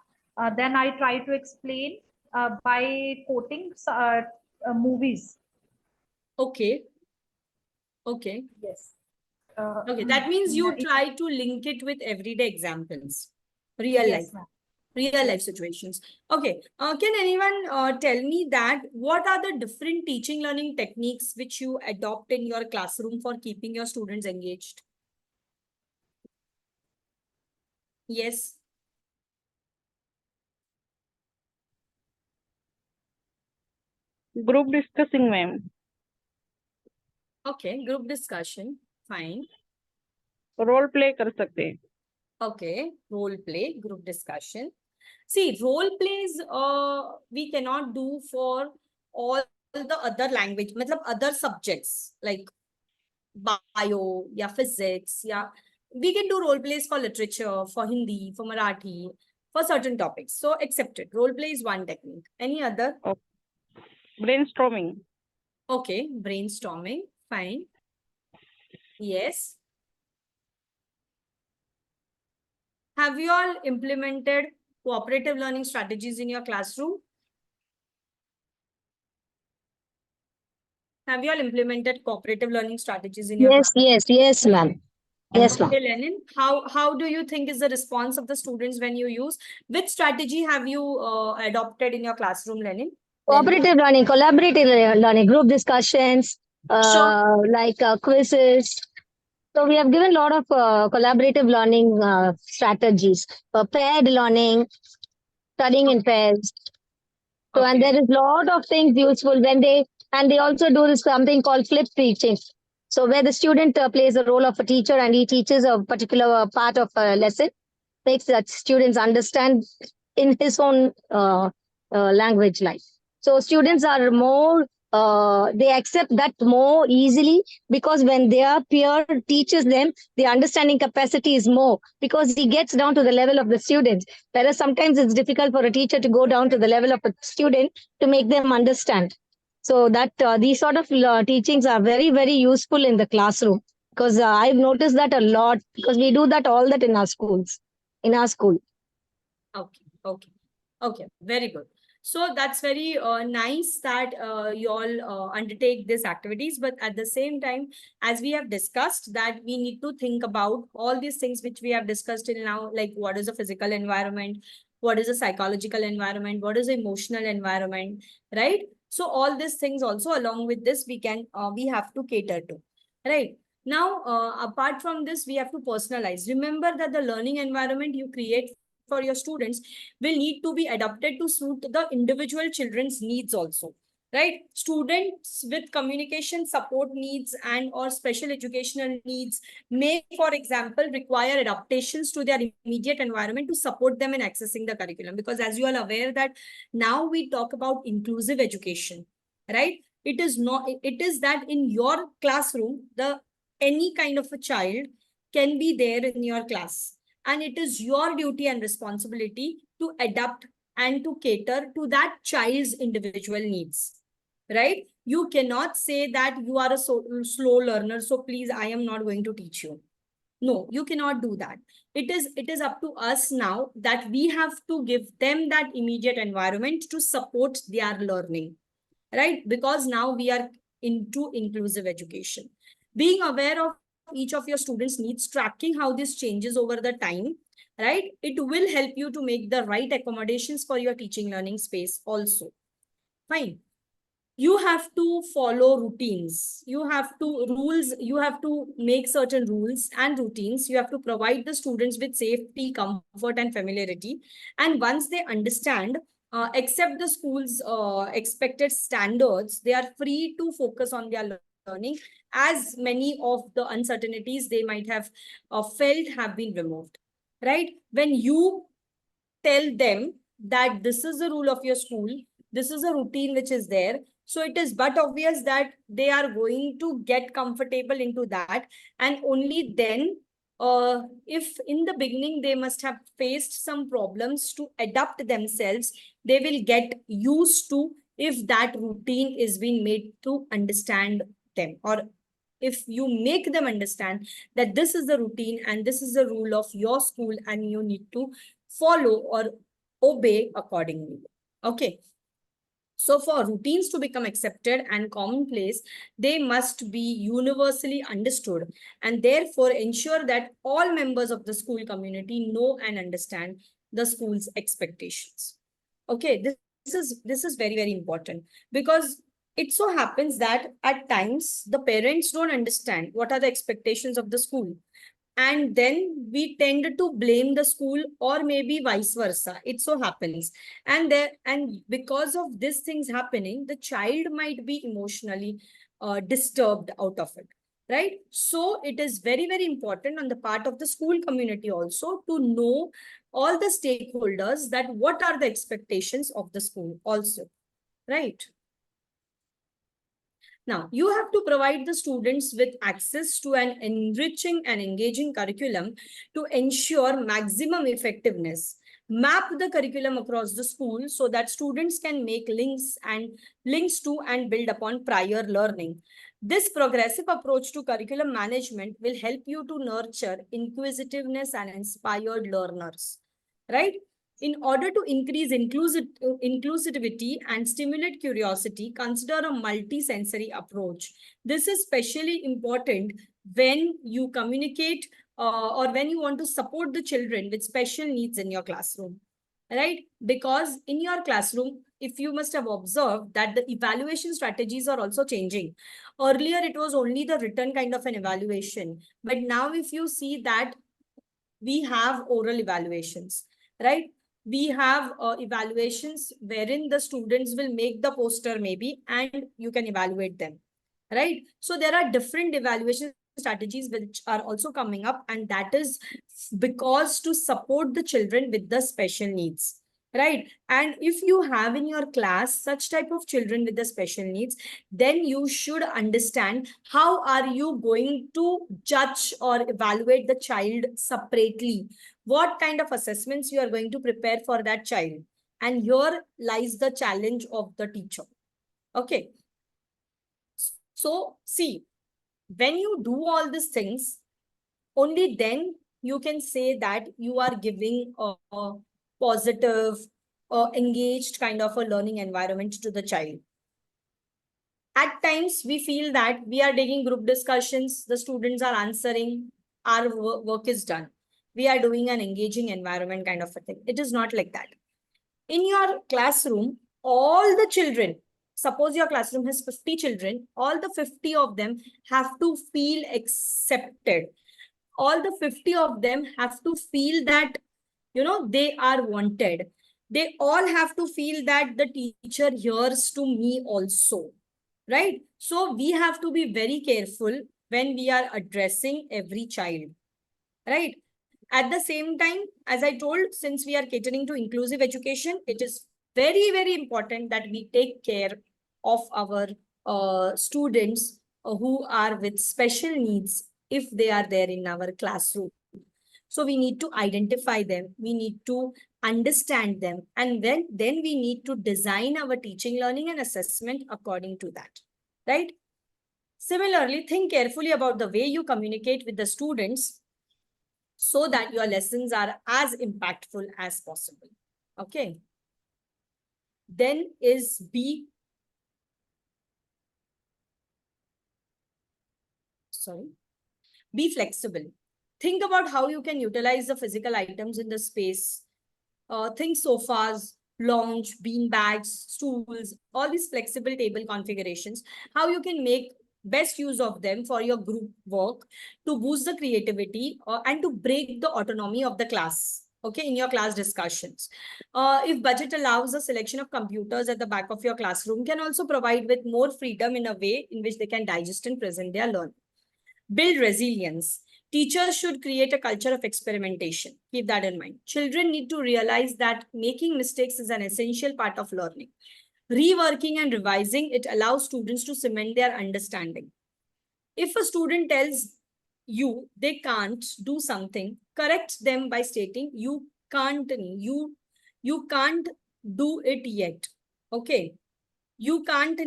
Then I try to explain by quoting movies. Okay. Okay. Yes. Okay, that means you try to link it with everyday examples, real Yes, life, real life situations. Okay, can anyone tell me that what are the different teaching learning techniques which you adopt in your classroom for keeping your students engaged? Yes. Group discussing, ma'am. Okay, group discussion, fine. Role play कर सकते हैं. Okay, role play, group discussion. See, role plays we cannot do for all the other language, matlab other subjects like bio, yeah, physics, yeah. We can do role plays for literature, for Hindi, for Marathi, for certain topics. So accepted. Role play is one technique. Any other? Okay. Brainstorming. Okay, brainstorming, fine. Yes. Have you all implemented cooperative learning strategies in your classroom? Have you all implemented cooperative learning strategies in your classroom? Yes, ma'am. Yes, ma'am. Okay, Lenin, how do you think is the response of the students when you use? Which strategy have you adopted in your classroom, Lenin? Cooperative learning, collaborative learning, group discussions, like quizzes. So we have given a lot of collaborative learning strategies, paired learning, studying in pairs. So, and there is a lot of things useful when they also do this something called flip teaching. So where the student plays the role of a teacher and he teaches a particular part of a lesson, makes that students understand in his own language life. So students are more, they accept that more easily because when their peer teaches them, the understanding capacity is more because he gets down to the level of the student. Whereas sometimes it's difficult for a teacher to go down to the level of a student to make them understand. So that these sort of teachings are very, very useful in the classroom because I've noticed that a lot because we do that all that in our schools, in our school. Okay, very good. So that's very nice that you all undertake these activities, but at the same time, as we have discussed that we need to think about all these things which we have discussed till now, like what is a physical environment, what is a psychological environment, what is the emotional environment, right? So all these things also along with this we have to cater to, right? Now, apart from this, we have to personalize. Remember that the learning environment you create for your students will need to be adapted to suit the individual children's needs also, right? Students with communication support needs and or special educational needs may, for example, require adaptations to their immediate environment to support them in accessing the curriculum. Because as you are aware that now we talk about inclusive education, right? It is that in your classroom, any kind of a child can be there in your class. And it is your duty and responsibility to adapt and to cater to that child's individual needs, right? You cannot say that you are a slow learner, so please, I am not going to teach you. No, you cannot do that. It is up to us now that we have to give them that immediate environment to support their learning, right? Because now we are into inclusive education. Being aware of each of your students' needs, tracking how this changes over the time, right? It will help you to make the right accommodations for your teaching learning space also. Fine. You have to follow routines. You have to make certain rules and routines. You have to provide the students with safety, comfort, and familiarity. And once they understand, accept the school's expected standards, they are free to focus on their learning, as many of the uncertainties they might have felt have been removed, right? When you tell them that this is the rule of your school, this is a routine which is there, so it is but obvious that they are going to get comfortable into that. And only then, if in the beginning they must have faced some problems to adapt themselves, they will get used to if that routine is being made to understand them, or if you make them understand that this is the routine and this is the rule of your school and you need to follow or obey accordingly. Okay. So for routines to become accepted and commonplace, they must be universally understood, and therefore ensure that all members of the school community know and understand the school's expectations. Okay, this is very, very important, because it so happens that at times the parents don't understand what are the expectations of the school. And then we tend to blame the school, or maybe vice versa. It so happens. And because of these things happening, the child might be emotionally disturbed out of it, right? So it is very, very important on the part of the school community also to know all the stakeholders that what are the expectations of the school also, right? Now, you have to provide the students with access to an enriching and engaging curriculum to ensure maximum effectiveness. Map the curriculum across the school so that students can make links to and build upon prior learning. This progressive approach to curriculum management will help you to nurture inquisitiveness and inspired learners, right? In order to increase inclusivity and stimulate curiosity, consider a multi-sensory approach. This is especially important when you communicate or when you want to support the children with special needs in your classroom, right? Because in your classroom, if you must have observed that the evaluation strategies are also changing. Earlier, it was only the written kind of an evaluation. But now if you see that we have oral evaluations, right? We have evaluations wherein the students will make the poster maybe and you can evaluate them, right? So there are different evaluation strategies which are also coming up, and that is because to support the children with the special needs, right? And if you have in your class such type of children with the special needs, then you should understand how are you going to judge or evaluate the child separately. What kind of assessments you are going to prepare for that child. And here lies the challenge of the teacher. Okay. So see, when you do all these things, only then you can say that you are giving a positive, engaged kind of a learning environment to the child. At times, we feel that we are taking group discussions, the students are answering, our work is done. We are doing an engaging environment kind of a thing. It is not like that. In your classroom, all the children, suppose your classroom has 50 children, all the 50 of them have to feel accepted. All the 50 of them have to feel that, you know, they are wanted. They all have to feel that the teacher hears to me also, right? So we have to be very careful when we are addressing every child, right? At the same time, as I told, since we are catering to inclusive education, it is very, very important that we take care of our students who are with special needs if they are there in our classroom. So we need to identify them, we need to understand them, and then we need to design our teaching, learning, and assessment according to that, right? Similarly, think carefully about the way you communicate with the students so that your lessons are as impactful as possible. Okay. Then is be flexible. Think about how you can utilize the physical items in the space. Think sofas, lounge, bean bags, stools, all these flexible table configurations, how you can make best use of them for your group work to boost the creativity and to break the autonomy of the class, okay, in your class discussions. If budget allows, a selection of computers at the back of your classroom can also provide with more freedom in a way in which they can digest and present their learning. Build resilience. Teachers should create a culture of experimentation. Keep that in mind. Children need to realize that making mistakes is an essential part of learning. Reworking and revising, it allows students to cement their understanding. If a student tells you they can't do something, correct them by stating you can't do it yet. Okay. You can't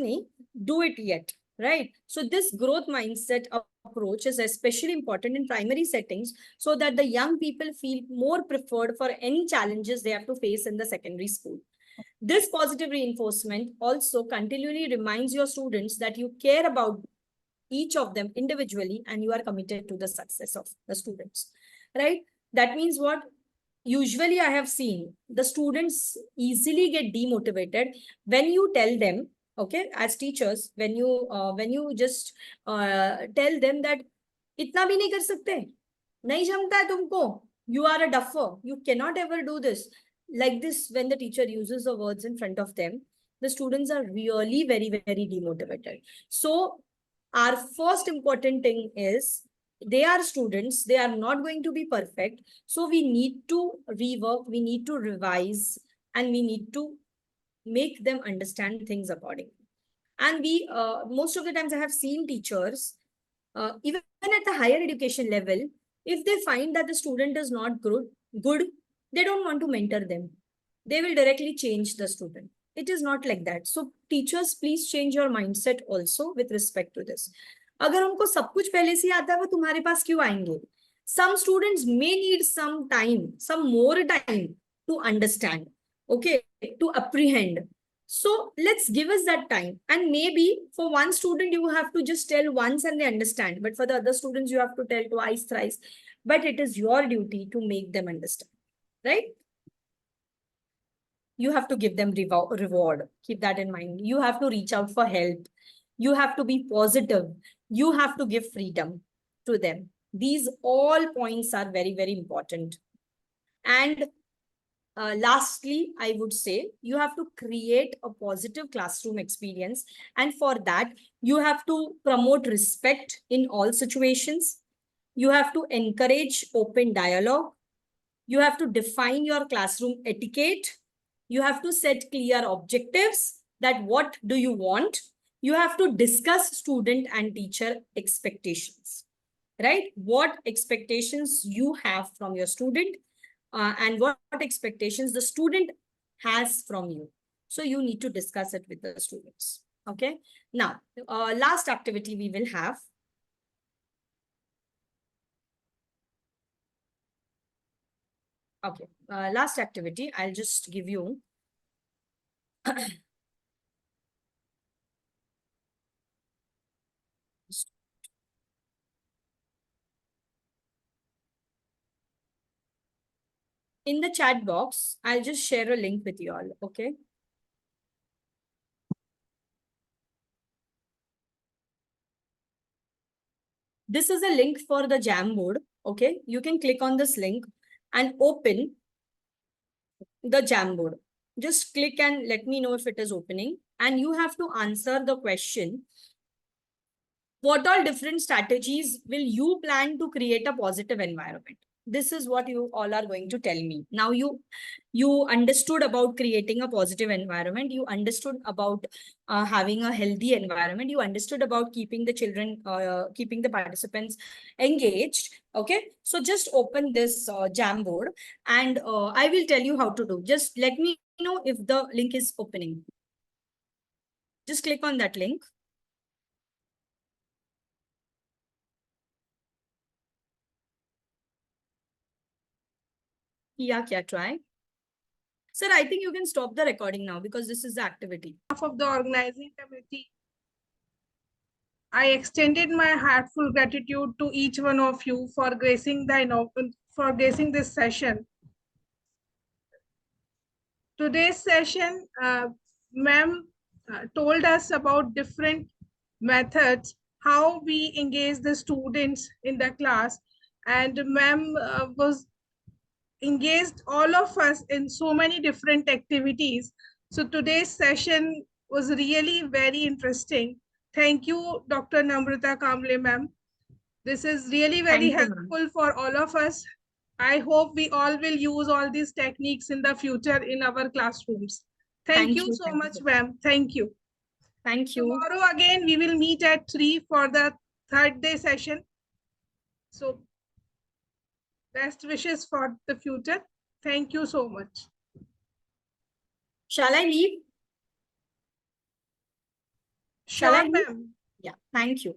do it yet, right? So this growth mindset approach is especially important in primary settings so that the young people feel more preferred for any challenges they have to face in the secondary school. This positive reinforcement also continually reminds your students that you care about each of them individually and you are committed to the success of the students, right? That means what? Usually I have seen the students easily get demotivated when you tell them, okay, as teachers, when you just tell them that itna bhi nahi kar sakte, nahi jamta hai tumko, you are a duffer, you cannot ever do this. Like this, when the teacher uses the words in front of them, the students are really very, very demotivated. So our first important thing is they are students, they are not going to be perfect. So we need to rework, we need to revise, and we need to make them understand things accordingly. And we, most of the times I have seen teachers, even at the higher education level, if they find that the student is not good, they don't want to mentor them. They will directly change the student. It is not like that. So teachers, please change your mindset also with respect to this. अगर उनको सब कुछ पहले से आता है वो तुम्हारे पास क्यों आएंगे? Some students may need some time, some more time to understand, okay, to apprehend. So let's give us that time. And maybe for one student, you have to just tell once and they understand. But for the other students, you have to tell twice, thrice. But it is your duty to make them understand, right? You have to give them reward. Keep that in mind. You have to reach out for help. You have to be positive. You have to give freedom to them. These all points are very, very important. And lastly, I would say you have to create a positive classroom experience. And for that, you have to promote respect in all situations. You have to encourage open dialogue. You have to define your classroom etiquette. You have to set clear objectives that what do you want. You have to discuss student and teacher expectations, right? What expectations you have from your student and what expectations the student has from you. So you need to discuss it with the students, okay? Now, last activity we will have. Okay, last activity, I'll just give you. In the chat box, I'll just share a link with you all, okay? This is a link for the Jamboard. Okay, you can click on this link and open the Jamboard. Just click and let me know if it is opening. And you have to answer the question. What all different strategies will you plan to create a positive environment? This is what you all are going to tell me. Now you understood about creating a positive environment. You understood about having a healthy environment. You understood about keeping the children, keeping the participants engaged. Okay, so just open this Jamboard and I will tell you how to do. Just let me know if the link is opening. Just click on that link. Yeah, try. Sir, I think you can stop the recording now because this is the activity. Of the organizing committee, I extended my heartful gratitude to each one of you for gracing this session. Today's session, ma'am told us about different methods, how we engage the students in the class, and ma'am was engaged all of us in so many different activities. So today's session was really very interesting. Thank you, Dr. Namrata Kamble, ma'am. This is really very helpful for all of us. I hope we all will use all these techniques in the future in our classrooms. Thank you so much, ma'am. Thank you. Thank you. Tomorrow again, we will meet at 3 for the third day session. So best wishes for the future. Thank you so much. Shall I leave? Sure, ma'am. Yeah, thank you.